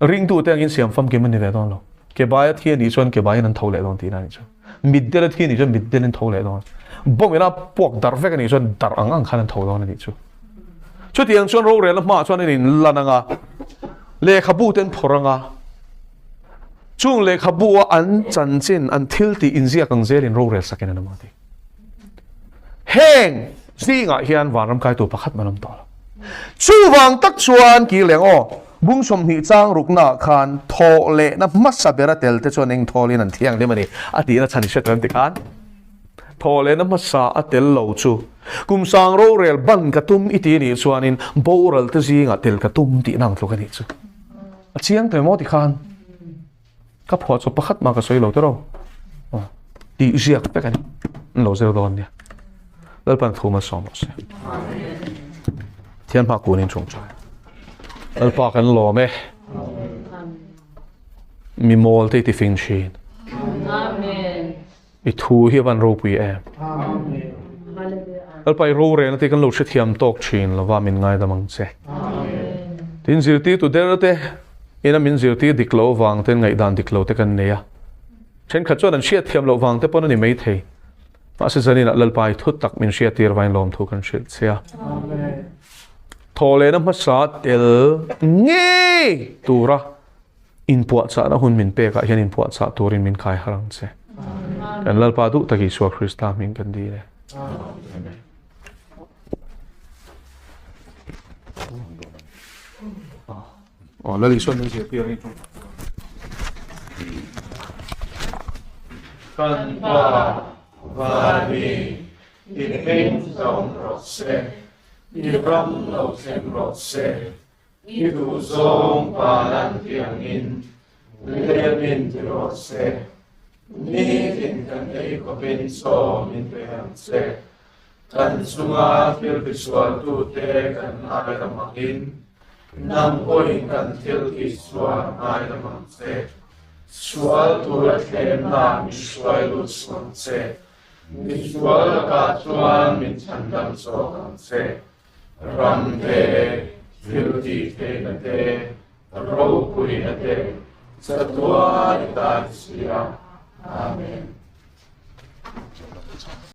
[SPEAKER 1] ring tu te angin siam fam ke man ni ve don lo ke baya thia ni chuan ke baya nan tho le don ti na ni chu mid de la thia ni chuan mid de nen tho le don bom ina pok dar vek ani chuan dar ang khan tho don ni chu chu tiang chuan ro re la ma chuan in lananga le khabu ten phoranga chung le khabu an chan chin an thil ti in zia kang zel in ro re saken na ma ti heng zinga hian waram kai tu pakhat manam to chu wang tak chuan ki leng o bung som hi chang rukna khan tho le na masa bera tel te chuan eng tholin an thiang le mani ati na chani set ran ti khan tho le na masa atel lo chu kum sang ro rel ban ka tum iti ni chuanin boral te zinga tel ka tum ti nang thlo ka ni chu a chiang te mo ti khan ka phwa chu pakhat ma ka soi lo te ro ti ziak pe kan lo zel don nia lal pan thuma som se thian ma kunin chung chu alpa kan lo me mi mol te ti fin shin amen I thu hi van ro pui em amen alpa ro re na te kan lo che thiam tok chin lo wa min ngai da mang che amen tin zir ti tu der te ina min zir ti diklo wang ten ngai dan diklo te kan ne ya chen kha chuan an sia thiam lo wang te pon ani mai thei ma se zanin lalpa I thut tak min sia tir vain lom thu kan shil sia amen thole na masa tel nge tura in puat sa na hun min pe ka hian in puat sa turin min khai harang che kan lalpa du taki Isua Christa min kan di le lali son min se pi ri chung kan pa va ni in min song ro se I ram lo sem ro se I du zong pa lan tiang in le min ti ro se ni tin kan ei ko bin so min pe han se kan sunga fil visual tu te kan ai da mangin nam oi kan til Isua ai da mang se sual tu la tlem na mi suai lu son se mi sual ka chuan min chan dam so kan se ram te fil ti te na te ro pui na te sa tua ta sia amen